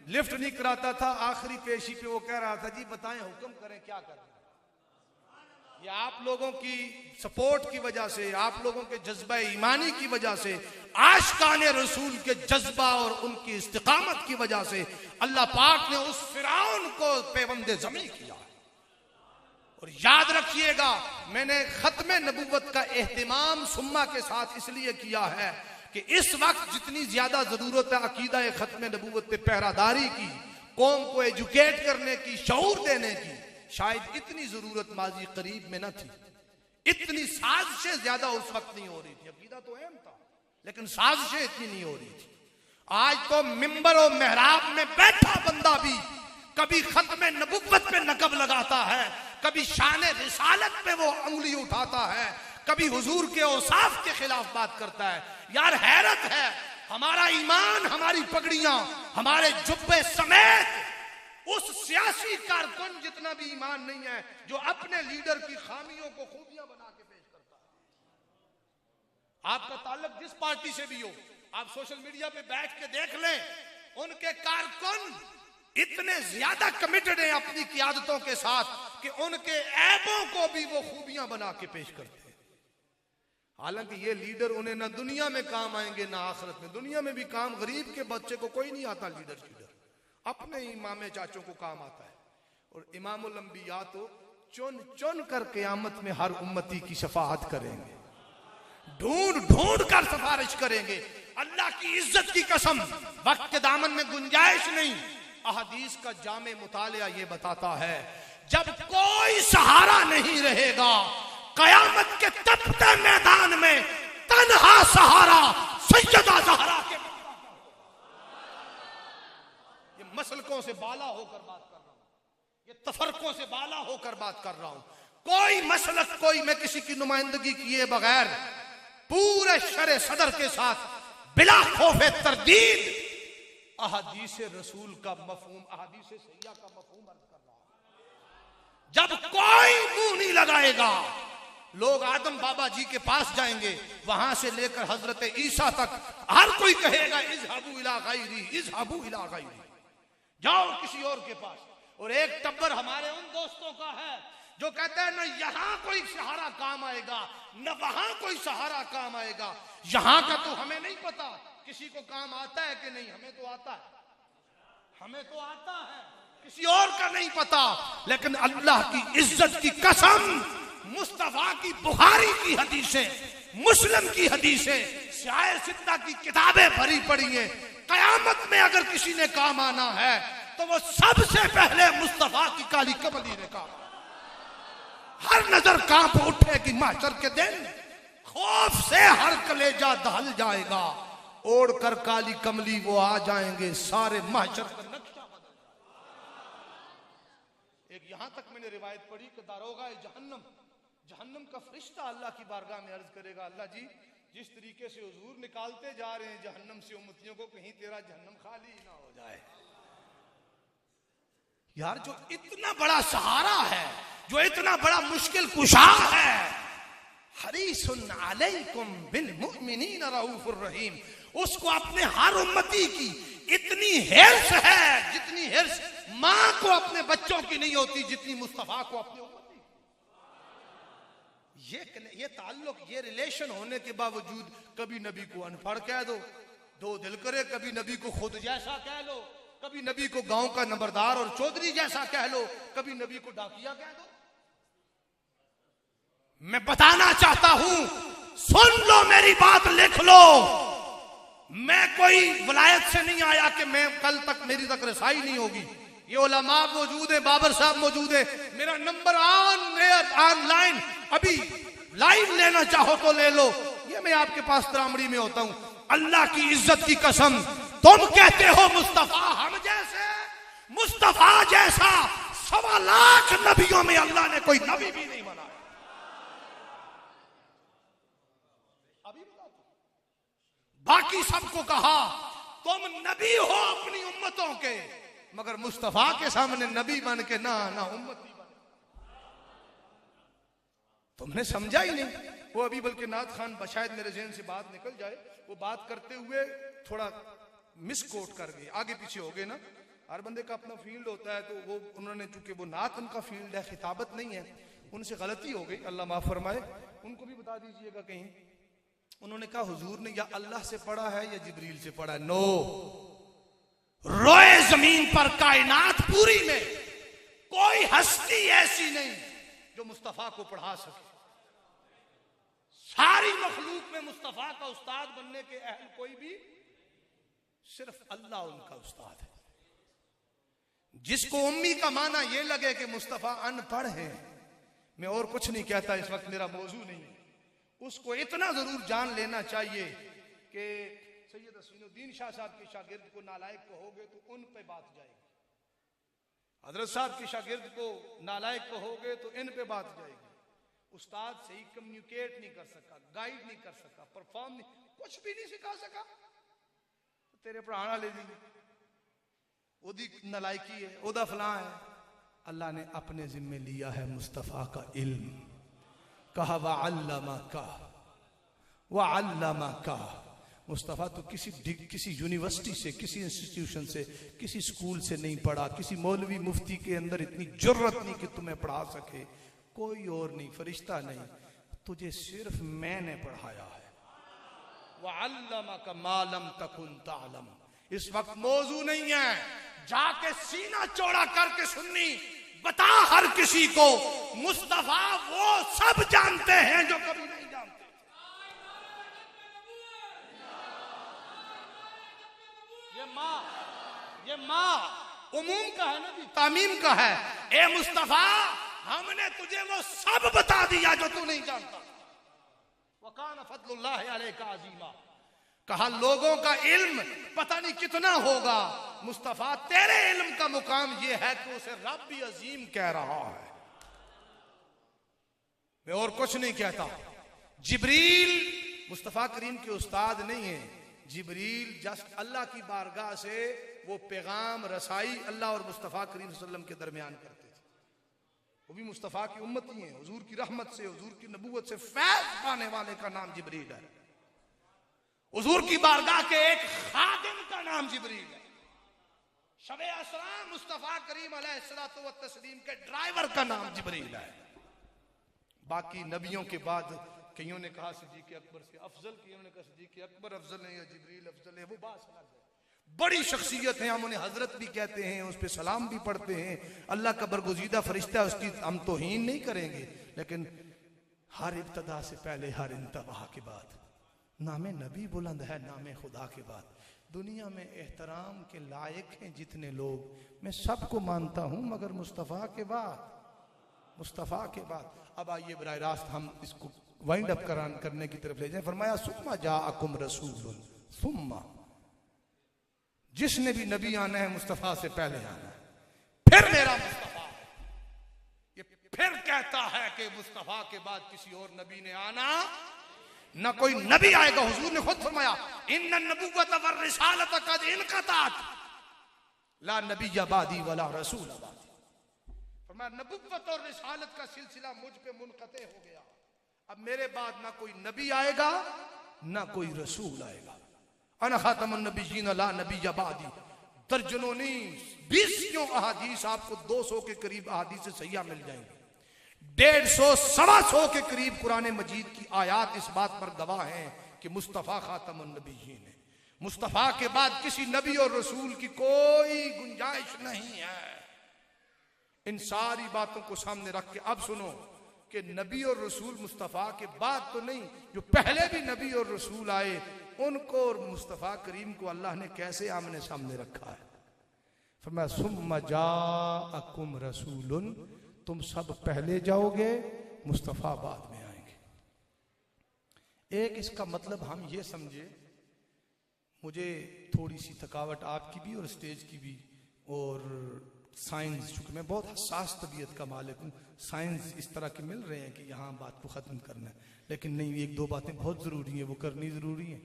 [SPEAKER 1] लिफ्ट नहीं कराता था, आखिरी पेशी पे वो कह रहा था जी बताएं हुक्म करें क्या करें। ये आप लोगों की सपोर्ट की वजह से, आप लोगों के जज्बा ईमानी की वजह से, आशिकाने रसूल के जज्बा और उनकी इस्तिकामत की वजह से अल्लाह पाक ने उस फिरौन को पैबंदे ज़मीं किया। और याद रखिएगा, मैंने खत्म नबूवत का एहतिमाम सुम्मा के साथ इसलिए किया है कि इस वक्त जितनी ज्यादा जरूरत है अकीदा खत्म नबूवत पे पहरादारी की, कौम को एजुकेट करने की, शऊर देने की, शायद इतनी जरूरत माजी करीब में न थी। इतनी साजिशें ज्यादा उस वक्त नहीं हो रही थी, अकीदा तो अहम था लेकिन साजिशें इतनी नहीं हो रही थी। आज तो मिंबर और मेहराब में बैठा बंदा भी कभी खत्म नबुव्वत पे नकब लगाता है, कभी शान रिसालत पे वो उंगली उठाता है, कभी हुजूर के औसाफ के खिलाफ बात करता है। यार हैरत है, हमारा ईमान, हमारी पगड़ियां, हमारे जुब्बे समेत उस सियासी कारकुन जितना भी ईमान नहीं है जो अपने लीडर की खामियों को खूबियां बना के पेश करता है। आपका ताल्लुक जिस पार्टी से भी हो, आप सोशल मीडिया पे बैठ के देख लें, उनके कारकुन इतने ज्यादा कमिटेड हैं अपनी क़ियादतों के साथ कि उनके ऐबों को भी वो खूबियां बना के पेश करते हैं। हालांकि ये लीडर उन्हें ना दुनिया में काम आएंगे ना आखिरत में। दुनिया में भी काम, गरीब के बच्चे को कोई नहीं आता लीडर, अपने इमाम चाचों को काम आता है। और इमामुल अंबिया तो चुन चुन कर क़यामत में हर उम्मती की शफाअत करेंगे, ढूंढ ढूंढ कर सिफारिश करेंगे। अल्लाह की इज्जत की कसम, वक्त के दामन में गुंजाइश नहीं। अहदीस का जामे मुतालिया ये बताता है, जब कोई सहारा नहीं रहेगा क़यामत के तपते मैदान में तन्हा सहारा सैयदा ज़हरा के। ये मसलकों से बाला होकर बात कर रहा हूं, ये तफरकों से बाला होकर बात कर रहा हूं। कोई मसलक, कोई मैं किसी की नुमाइंदगी किए बगैर पूरे शरे सदर के साथ बिला खौफे तरदीद अहदीस रसूल का मफहूम, अहदीस सैय्या का मफहूम अर्ज कर रहा हूं। जब कोई मुंह नहीं लगाएगा, लोग आदम बाबा जी के पास जाएंगे, वहां से लेकर हजरत ईसा तक हर कोई कहेगा इज़हाबू इला गैरी, इज़हाबू इला गैरी, जाओ किसी और के पास। और एक टब्बर हमारे उन दोस्तों का है जो कहता है न यहां कोई सहारा काम आएगा न वहां कोई सहारा काम आएगा। यहां का तो हमें नहीं पता किसी को काम आता है कि नहीं, हमें तो आता है, हमें तो आता है, किसी और का नहीं पता। लेकिन अल्लाह की इज्जत की कसम, मुस्तफा की बुखारी की हदीसें, मुस्लिम की हदीसें, शायर सिद्धा की किताबें भरी पड़ी हैं। कयामत में अगर किसी ने काम आना है तो वो सबसे पहले मुस्तफा की काली कमली ने काम। हर नजर कांप उठेगी महशर के दिन, खौफ से हर कलेजा दहल जाएगा। ओढ़ कर काली कमली वो आ जाएंगे, सारे महशर का नक्शा बदल जाएगा। एक यहां तक मैंने रिवायत पढ़ी कि दारोगा जहन्नम, जहन्नम का फरिश्ता अल्लाह की बारगाह में अर्ज करेगा, अल्लाह जी जिस तरीके से हुजूर निकालते जा रहे हैं जहन्नम से उम्मतियों को, कहीं तेरा जहन्नम खाली ना हो जाए। यार जो इतना बड़ा सहारा है, जो इतना बड़ा मुश्किल कुशा है, हरीसुन अलैकुम बिल मुमिनीन रऊफुर रहीम, उसको अपने हर उम्मती की इतनी हिर्स है जितनी हिर्स मां को अपने बच्चों की नहीं होती, जितनी मुस्तफा को अपने उम्मती। ये ताल्लुक, ये रिलेशन होने के बावजूद कभी नबी को अनपढ़ कह दो दिल करे, कभी नबी को खुद जैसा कह लो, कभी नबी को गांव का नंबरदार और चौधरी जैसा कह लो, कभी नबी को डाकिया कह दो। मैं बताना चाहता हूं, सुन लो मेरी बात, लिख लो, मैं कोई वलायत से नहीं आया कि मैं कल तक मेरी तक रसाई नहीं होगी। ये उलमा मौजूद है, बाबर साहब मौजूद है, मेरा नंबर ऑनलाइन, अभी लाइव लेना चाहो तो ले लो। ये मैं आपके पास त्रामड़ी में होता हूं, अल्लाह की इज्जत की कसम, तुम कहते हो मुस्तफा हम जैसे, मुस्तफा जैसा 1.25 लाख नबियों में अल्लाह ने कोई नबी भी नहीं बनाया। अभी बाकी सबको कहा तुम नबी हो अपनी उम्मतों के, मगर मुस्तफा के सामने नबी बन के ना उम्मती बन। तुमने समझा ही नहीं। वो अभी बल्कि नाथ खान शायद मेरे ज़हन से बात निकल जाए, वो बात करते हुए थोड़ा मिसकोट कर गए, आगे पीछे हो गए ना। हर बंदे का अपना फील्ड होता है, तो वो उन्होंने, चूंकि वो नात उनका फील्ड है, खिताबत नहीं है, उनसे गलती हो गई, अल्लाह माफ फरमाए। उनको भी बता दीजिएगा कहीं। उन्होंने कहा हुजूर ने या अल्लाह से पढ़ा है या जिब्रील से पढ़ा है। नो, रोए जमीन पर कायनात पूरी में कोई हस्ती ऐसी नहीं जो मुस्तफा को पढ़ा सके। सारी मखलूक में मुस्तफा का उस्ताद बनने के अहल कोई भी, सिर्फ अल्लाह उनका उस्ताद है। जिसको उम्मी का माना ये लगे कि मुस्तफा अनपढ़ है, मैं और कुछ नहीं कहता, इस वक्त मेरा मौजू नहीं है, उसको इतना जरूर जान लेना चाहिए कि सैयद हसीनुद्दीन शाह साहब के शागिर्द को नालायक कहोगे तो उन पे बात जाएगी, हजरत साहब के शागिर्द को नालायक कहोगे तो इन पे बात जाएगी। उस्ताद से ही कम्युनिकेट नहीं कर सका, गाइड नहीं कर सका, परफॉर्म नहीं, कुछ भी नहीं सिखा सका, तो तेरे पढ़ाना ले दी, ओदी नलायकी है, ओदा फलां है। अल्लाह ने अपने जिम्मे लिया है मुस्तफा का इल्म, कहा वअल्लमा का। मुस्तफा तो किसी यूनिवर्सिटी से, किसी इंस्टीट्यूशन से, किसी स्कूल से नहीं पढ़ा, किसी मौलवी मुफ्ती के अंदर इतनी जुर्रत नहीं कि तुम्हें पढ़ा सके, कोई और नहीं, फरिश्ता नहीं, तुझे सिर्फ मैंने पढ़ाया है। वअल्लमका मा लम तकुन तअलम। इस वक्त मौजू नहीं है जाके सीना चौड़ा करके सुन्नी बता हर किसी को, मुस्तफा वो सब जानते हैं जो कभी नहीं जानते। ये माँ उमूम का है ना, तामीम का है। ए मुस्तफा, हमने तुझे वो सब बता दिया जो तू नहीं जानता। वकान फज़लुल्लाहि अलैका अज़ीमा। कहा लोगों का इल्म पता नहीं कितना होगा, मुस्तफा तेरे इल्म का मुकाम ये है कि उसे रब भी अजीम कह रहा है। मैं और कुछ नहीं कहता। जिब्रील मुस्तफा करीम के उस्ताद नहीं है, जिब्रील जस्ट अल्लाह की बारगाह से वो पैगाम रसाई अल्लाह और मुस्तफा करीम सल्लल्लाहु अलैहि वसल्लम के दरमियान करते थे। वो भी मुस्तफा की उम्मती हैं, हुजूर की रहमत से, हुजूर की नबूवत से फैज़ पाने वाले का नाम जिब्रील है। हुजूर की बारगाह के एक खादिम का नाम जिब्रील है। शबे असरा मुस्तफा करीम अलैहिस्सलातु व तस्लीम के ड्राइवर का नाम जिब्रील है। बाकी नबियों के बाद कईयों ने कहा सिद्दीक़ अकबर से अफजल, कईयों ने कहा सिद्दीक़ अकबर अफजल है या जिब्रील अफजल है, वो बात अलग है। बड़ी शख्सियत है, हम उन्हें हजरत भी कहते हैं, उस पर सलाम भी पढ़ते हैं, अल्लाह का बरगुज़ीदा फरिश्ता, उसकी हम तौहीन नहीं करेंगे, लेकिन हर इब्तदा से पहले हर इंतहा के बाद। नामे नबी बुलंद है नामे खुदा के बाद। दुनिया में एहतराम के लायक हैं जितने लोग, मैं सबको मानता हूं मगर मुस्तफ़ा के बाद, मुस्तफ़ा के बाद। अब आइए बराह रास्त हम इसको वाइंड अप करने की तरफ ले जाएं। फरमाया सुम्मा जाअकुम रसूलुन, सुम्मा, जिसने भी नबी आना है मुस्तफ़ा से पहले आना है, फिर मेरा मुस्तफ़ा। ये फिर कहता है कि मुस्तफ़ा के बाद किसी और नबी ने आना ना, कोई नबी आएगा। हुजूर ने खुद फरमाया इन्ना नबुव्वत व रिसालत कद इनक़तात ला नबिय्य बादी वला रसूल बादी। फरमाया नबुव्वत और रिसालत का सिलसिला मुझ पे मुनक़ते हो गया, अब मेरे बाद ना कोई नबी आएगा ना कोई रसूल आएगा। अना खातमुन नबिय्यीन ला नबिय्य बादी। दर्जनों नहीं 20 अहादीस, आपको 200 के करीब अहादीस सहीहा मिल जाएंगे। 150 125 के करीब कुरान मजीद की आयात इस बात पर गवाह हैं कि मुस्तफ़ा खातमुन नबिय्यीन है। मुस्तफ़ा के बाद किसी नबी और रसूल की कोई गुंजाइश नहीं है। इन सारी बातों को सामने रख के अब सुनो कि नबी और रसूल मुस्तफ़ा के बाद तो नहीं, जो पहले भी नबी और रसूल आए उनको और मुस्तफ़ा करीम को अल्लाह ने कैसे आमने सामने रखा है। फरमाया सुम्मा जाअकुम रसूलुन, तुम सब पहले जाओगे, मुस्तफ़ा बाद में आएंगे। एक इसका मतलब हम ये समझे, मुझे थोड़ी सी थकावट आपकी भी और स्टेज की भी, और साइंस, चूंकि मैं बहुत हसास तबीयत का मालिक हूँ, साइंस इस तरह के मिल रहे हैं कि यहाँ बात को ख़त्म करना है, लेकिन नहीं, एक दो बातें बहुत ज़रूरी हैं, वो करनी ज़रूरी है।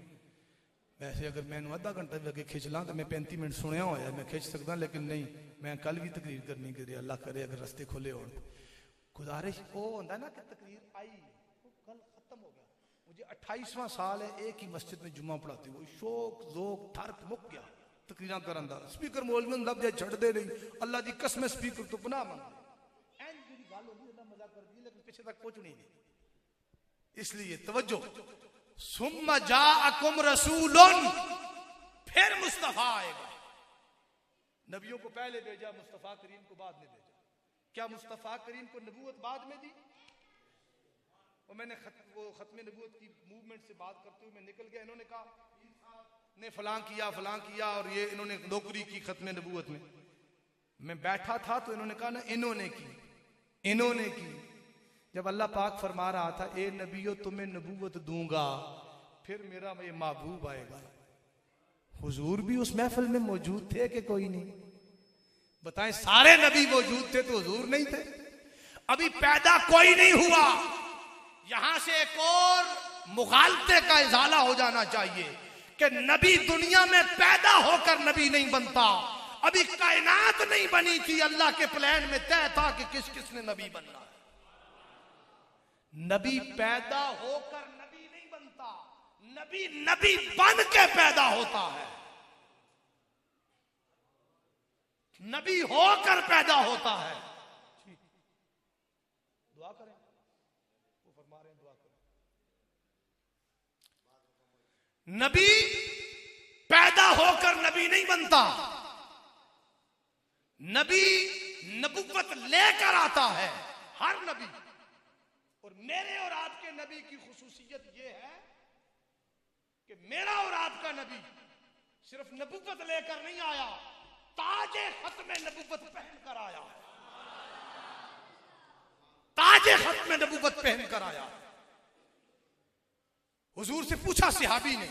[SPEAKER 1] वैसे अगर मैं आधा घंटा भी अगे खिंच ला तो मैं 35 मिनट सुनिया होया मैं खिंच सकता, लेकिन नहीं, मैं कल भी तकरीर करनी करी, अल्लाह करे अगर रस्ते खुले हो। गुजारिश वो होता ना कि तकरीर आई वो कल खत्म हो गया। मुझे 28वां साल है एक ही मस्जिद में जुम्मा पढ़ाते हुए, शौक ज़ोक ठर्क मुक गया तकरीर करन दा। स्पीकर मौलवी लब जाए छड़ दे नहीं, अल्लाह की कसम स्पीकर तो पनाह मंग एन जी गल होगी अल्लाह मजाक कर दी, लेकिन पीछे तक पहुंचनी नहीं। इसलिए तवज्जो, सुम्मा जाअकुम रसूलुन, फिर मुस्तफ़ा आएगा। नबियों को पहले भेजा, मुस्तफ़ा करीम को बाद में भेजा। क्या मुस्तफ़ा करीम को नबूवत बाद में दी? और मैंने वो खत्म नबूवत की मूवमेंट से बात करते हुए मैं निकल गया। इन्होंने कहा ने फलां किया और ये इन्होंने नौकरी की खत्म नबूवत में। मैं बैठा था तो इन्होंने कहा ना इन्होंने की। जब अल्लाह पाक फरमा रहा था ए नबियो तुम्हें नबूवत दूंगा, फिर मेरा ये महबूब आएगा। हुजूर भी उस महफिल में मौजूद थे कि कोई नहीं? बताएं, सारे नबी मौजूद थे तो हुजूर नहीं थे? अभी पैदा कोई नहीं हुआ। यहां से एक और मुगालते का इजाला हो जाना चाहिए कि नबी दुनिया में पैदा होकर नबी नहीं बनता। अभी कायनात नहीं बनी थी, अल्लाह के प्लान में तय था कि किस किसने नबी बनना है। नबी पैदा होकर नबी नहीं बनता, नबी बन के पैदा होता है। नबी होकर पैदा होता है। दुआ करें, वो फरमा रहे हैं दुआ करें। नबी पैदा होकर नबी नहीं बनता, नबी नबुव्वत लेकर आता है, हर नबी। और मेरे और आपके नबी की खुसूसियत यह है कि मेरा और आपका नबी सिर्फ नबुव्वत लेकर नहीं आया, ताजे खत्म नबुव्वत पहनकर आया। ताजे खत्म नबुव्वत पहनकर आया। हुजूर से पूछा सहाबी ने,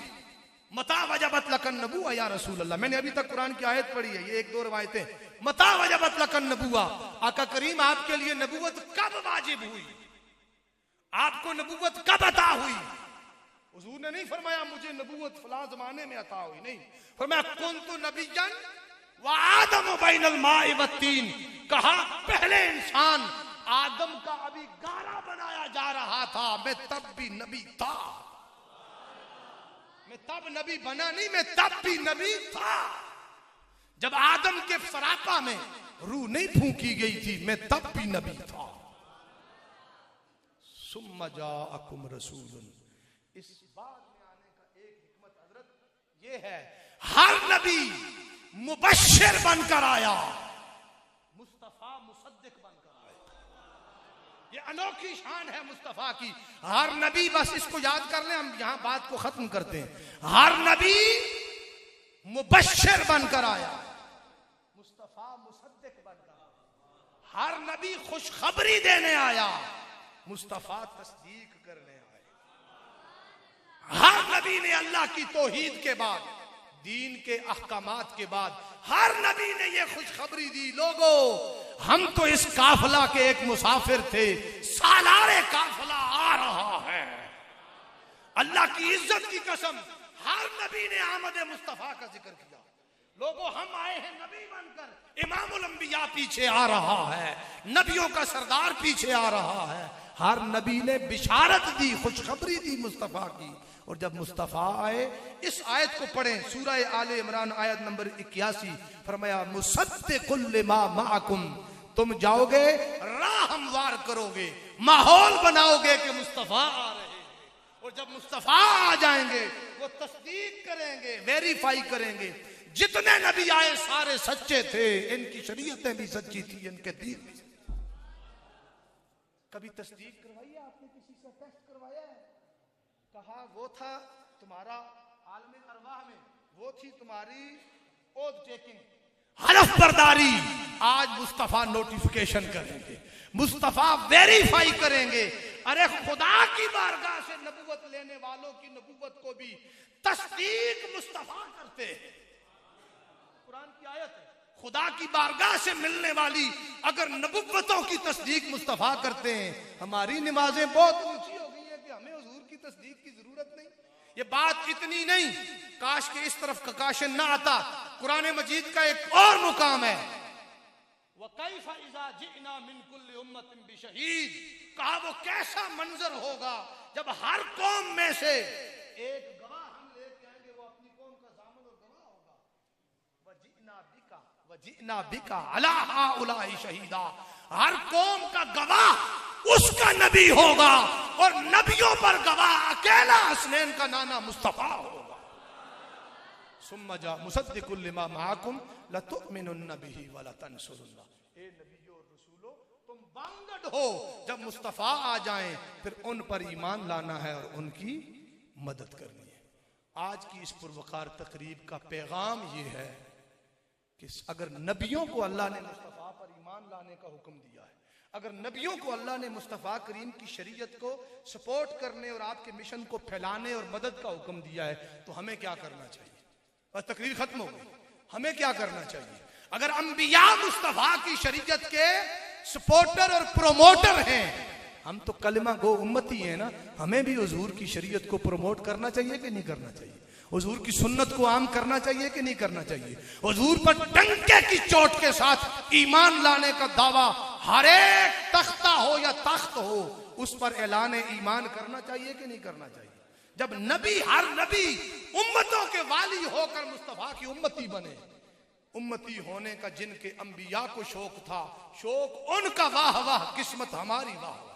[SPEAKER 1] मता वजबत लकन नबुव्वा या रसूल अल्लाह। मैंने अभी तक कुरान की आयत पढ़ी है, ये एक दो रवायतें। मता वजबत लकन नबुव्वा, आका करीम आपके लिए नबुव्वत कब वाजिब हुई, आपको नबुव्वत कब अता हुई? हुजूर ने नहीं फरमाया मुझे नबुव्वत फलां जमाने में अता हुई, नहीं, फरमाया कुन्तु नबिय्यन व आदम बैनल माइ व तीन। कहा पहले इंसान आदम का अभी गारा बनाया जा रहा था, मैं तब भी नबी था। मैं तब नबी बना नहीं, मैं तब भी नबी था। जब आदम के सरापा में रूह नहीं फूंकी गई थी, मैं तब भी नबी था। सुम्मा जाअकुम रसूलुन, इस बात में आने का एक हिकमत हजरत ये है, हर नबी मुबश्शिर बनकर आया, मुस्तफा मुसद्दिक बनकर आया। ये अनोखी शान है मुस्तफा की। हर नबी, बस इसको याद कर लें, हम यहां बात को खत्म करते हैं। हर नबी मुबश्शिर बनकर आया, मुस्तफा मुसद्दिक बनकर आया। हर नबी खुशखबरी देने आया, मुस्तफा तस्दीक करने आया। हर नबी ने अल्लाह की तौहीद के बाद, दीन के अहकामात के बाद, हर नबी ने यह खुशखबरी दी, लोगों हम तो इस काफिला के एक मुसाफिर थे, सालारे काफिला आ रहा है। अल्लाह की इज्जत की कसम, हर नबी ने आमद मुस्तफा का जिक्र किया। लोगों हम आए हैं नबी बनकर, इमामुल अंबिया पीछे आ रहा है, नबियों का सरदार पीछे आ रहा है। हर नबी ने बिशारत दी, खुशखबरी दी मुस्तफा की। और जब मुस्तफा आए, इस आयत को पढ़ें, सूरह आले इमरान आयत नंबर 81, फरमाया मुसद्दिकुल लिमा माअकुम, तुम जाओगे राह हमवार करोगे, माहौल बनाओगे कि मुस्तफा आ रहे हैं। और जब मुस्तफा आ जाएंगे वो तस्दीक करेंगे, वेरीफाई करेंगे। जितने नबी आए सारे सच्चे थे, इनकी शरीयतें भी सच्ची थी, इनके दीन भी। कभी तस्दीक करवाई है आपने, किसी से टेस्ट करवाया है? कहा वो था तुम्हारा आलमे अरवाह में, वो थी तुम्हारी ओथ टेकिंग, हलफ बर्दारी। आज मुस्तफा नोटिफिकेशन करेंगे, मुस्तफा वेरीफाई करेंगे। अरे खुदा की बारगाह से नबूवत लेने वालों की नबूवत को भी तस्दीक मुस्तफा करते हैं। कुरान की आयत है, खुदा की बारगाह से मिलने वाली अगर नबुव्वतों की तस्दीक मुस्तफा करते हैं। हमारी नमाजें बहुत ऊंची हो गई है कि हमें हुजूर की तस्दीक की जरूरत नहीं। ये बात इतनी नहीं, काश के इस तरफ ककाशन ना आता। कुरान मजीद का एक और मुकाम है, वकैफा इज़ा जिअना मिन कुल्ली उम्मतिन बिशहीद, कहा वो कैसा मंजर होगा जब हर कौम में से एक गवाह हम लेके आएंगे, वो अपनी कौम का ज़ामिन और गवाह होगा। वजिअना बिका अला हाउलाई शहीदा, हर कौम का गवाह उसका नबी होगा, और नबियों पर गवाह अकेला हसनैन का नाना मुस्तफा होगा। सुम्मा जा मुसद्दिकुल लिमा माअकुम लतुमिनुन्न बिही व लतंसुरुन्ना, ए नबियों और रसूलों तुम बांगड हो, जब मुस्तफा आ जाएं फिर उन पर ईमान लाना है और उनकी मदद करनी है। आज की इस पुरवकार तकरीब का पैगाम ये है कि अगर नबियों को अल्लाह ने मुस्तफा पर ईमान लाने का हुक्म दिया है, अगर नबियों को अल्लाह ने मुस्तफा करीम की शरीयत को सपोर्ट करने और आपके मिशन को फैलाने और मदद का हुक्म दिया है, तो हमें क्या करना चाहिए? बस तकरीर खत्म हो गई। हमें क्या करना चाहिए? अगर अंबिया मुस्तफा की शरीयत के सपोर्टर और प्रोमोटर हैं, हम तो कलमा गो उम्मती हैं ना, हमें भी हुजूर की शरीयत को प्रमोट करना चाहिए कि नहीं करना चाहिए? हुजूर की सुन्नत को आम करना चाहिए कि नहीं करना चाहिए? हुजूर पर डंके की चोट के साथ ईमान लाने का दावा हर एक तख्ता हो या तख्त हो, उस पर ऐलान ईमान करना चाहिए कि नहीं करना चाहिए? जब नबी, हर नबी उम्मतों के वाली होकर मुस्तफा की उम्मती बने, उम्मती होने का जिनके अंबिया को शौक था, शौक उनका वाह वाह, किस्मत हमारी वाह वाह।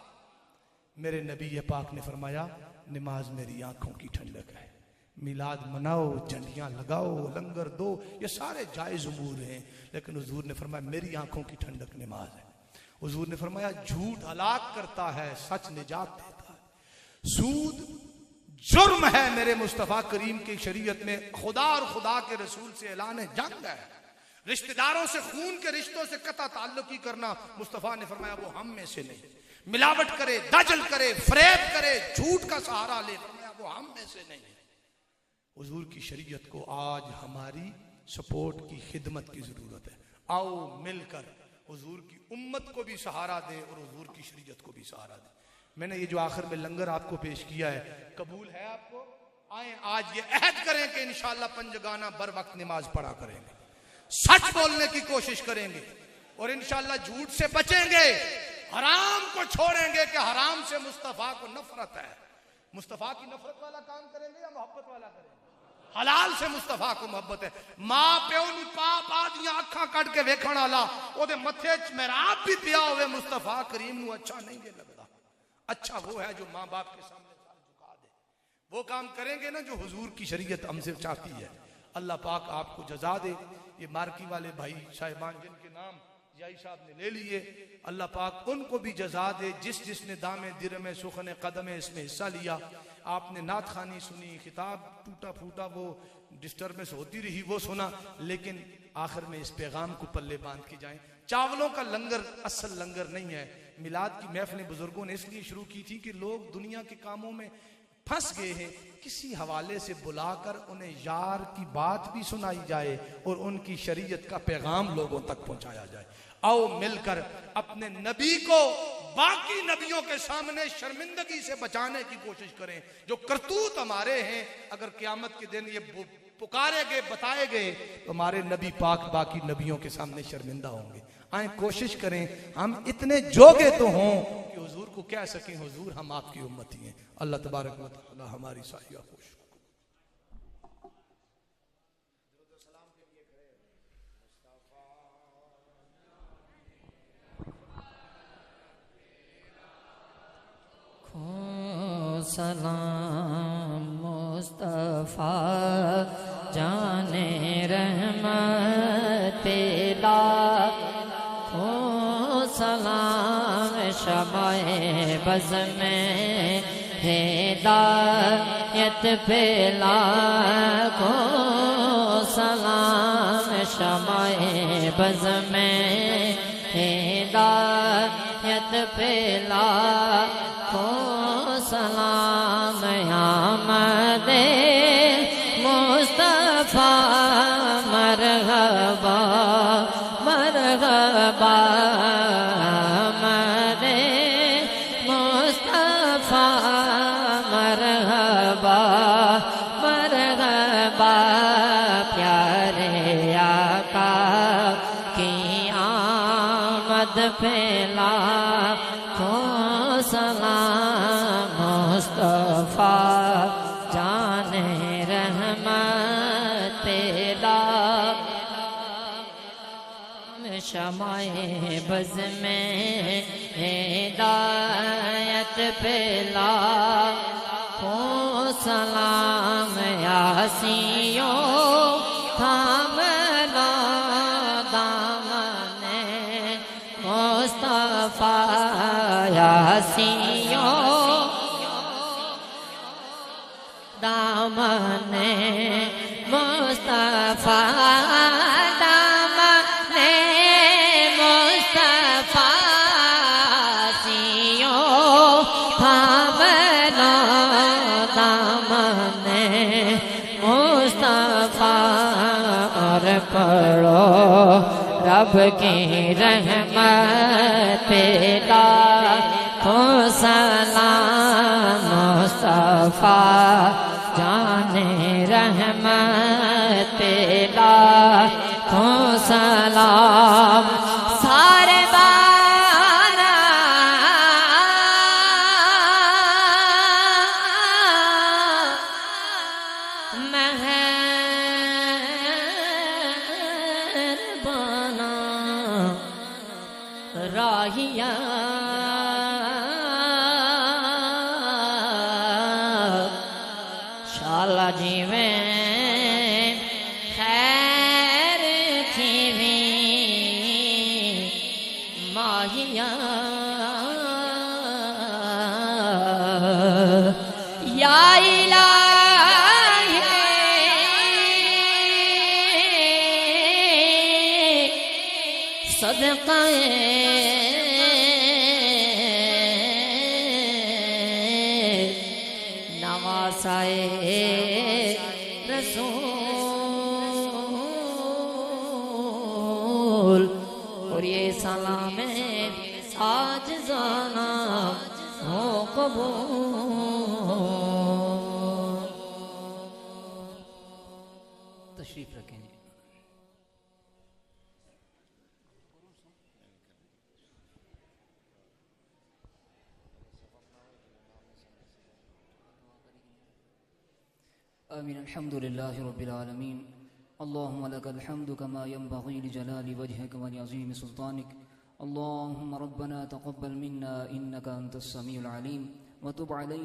[SPEAKER 1] मेरे नबी पाक ने फरमाया, नमाज मेरी आंखों की ठंडक है, मिलाद मनाओ, झंडियां लगाओ, लंगर दो, ये सारे जायज उमूर हैं, लेकिन हुजूर ने फरमाया मेरी आंखों की ठंडक नमाज है। हुजूर ने फरमाया झूठ हलाक करता है, सच निजात देता है। सूद जुर्म है मेरे मुस्तफा करीम की शरीयत में, खुदा और खुदा के रसूल से ऐलान जंग है। रिश्तेदारों से, खून के रिश्तों से कता ताल्लुकी करना, मुस्तफा ने फरमाया वो हम में से नहीं। मिलावट करे, दजल करे, फरेब करे, झूठ का सहारा ले, फरमाया वो हम में से नहीं। हुजूर की शरीयत को आज हमारी सपोर्ट की, खिदमत की जरूरत है। आओ मिलकर हुजूर की उम्मत को भी सहारा दें और हुजूर की शरीयत को भी सहारा दें। मैंने ये जो आखिर में लंगर आपको पेश किया है, कबूल है आपको? आए आज ये अहद करें कि इंशाअल्लाह पंजगाना बर वक्त नमाज पढ़ा करेंगे, सच बोलने की कोशिश करेंगे और इंशाअल्लाह झूठ से बचेंगे, हराम को छोड़ेंगे कि हराम से मुस्तफा को नफरत है। मुस्तफा की नफरत वाला काम करेंगे या मोहब्बत वाला करेंगे? हलाल से मुस्तफा को मोहब्बत है। मां प्यो नी पाप आदियां अखा कट के वेखण वाला, ओदे मथे च मेहराब भी पिया होवे, मुस्तफा करीम नु अच्छा नहीं जे लगदा। अच्छा वो है जो मां बाप के सामने सर झुका दे। वो काम करेंगे ना जो हुजूर की शरीयत हमसे चाहती है। अल्लाह पाक आपको जजा दे। ये मार्की वाले भाई साहिबान जिनके नाम याई साहब ने ले लिए। अल्लाह पाक उनको भी जजा दे जिसने दामे दिरमे सुखने कदमे इसमें हिस्सा लिया। आपने नात खानी सुनी, खिताब टूटा फूटा वो डिस्टर्बेंस होती रही वो सुना, लेकिन आखिर में इस पैगाम को पल्ले बांध के जाएं। चावलों का लंगर असल लंगर नहीं है। मिलाद की महफिलें बुजुर्गों ने इसलिए शुरू की थी कि लोग दुनिया के कामों में फंस गए हैं, किसी हवाले से बुलाकर उन्हें यार की बात भी सुनाई जाए और उनकी शरीयत का पैगाम लोगों तक पहुंचाया जाए। आओ मिलकर अपने नबी को बाकी नबियों के सामने शर्मिंदगी से बचाने की कोशिश करें। जो करतूत हमारे हैं, अगर क़यामत के दिन ये पुकारे गए बताए गए तो हमारे नबी पाक बाकी नबियों के सामने शर्मिंदा होंगे। आए कोशिश करें हम इतने जोगे तो हों कि हुजूर को कह सकें हुजूर हम आपकी उम्मती हैं। अल्लाह तबारक व तआला हमारी साहिया खुश।
[SPEAKER 2] सलाम मुस्तफा जाने रहमत पेला, खो सलाम शमाए बज़ में हिदायत पेला, खो सलाम शमाए बज़ में हिदायत पेला, खो सलाम आमदे मुस्तफा मरहबा मरहबा, आमदे मुस्तफा मरहबा मरहबा, प्यारे आका की आमद फैला, खो सलाम मुस्तफा जाने रहमत पेला, शमाए बज़ में हिदायत पेला, खो सलाम यासियो थामना दामने मुस्तफा, यासियो दामने मुस्तफा, दामने मुस्तफा, सियो थामना दामने मुस्तफा, और पढ़ो रब की रहमत पेला, खो सलाम मुस्तफा जाने रहमत पेला, खो सलाम सारे बारा मेहरबाना राहिया, शाला जी में खैर थी भी माहिया, या इलाही सदक़े नवासाए रसूल, और ये सलाम आज जाना हो कबूल। तशरीफ रखें।
[SPEAKER 3] आमीन। अल्हम्दुलिल्लाहि रब्बिल आलमीन। अल्लाहुम्मा लकल हम्दु कमा यंबग़ी लिजलाली वजहिक व लिअज़ीमि सुल्तानिक। अल्लाहुम्मा रब्बना तक़ब्बल मिन्ना इन्नका अंतस समीउल अलीम व तुब अलैना।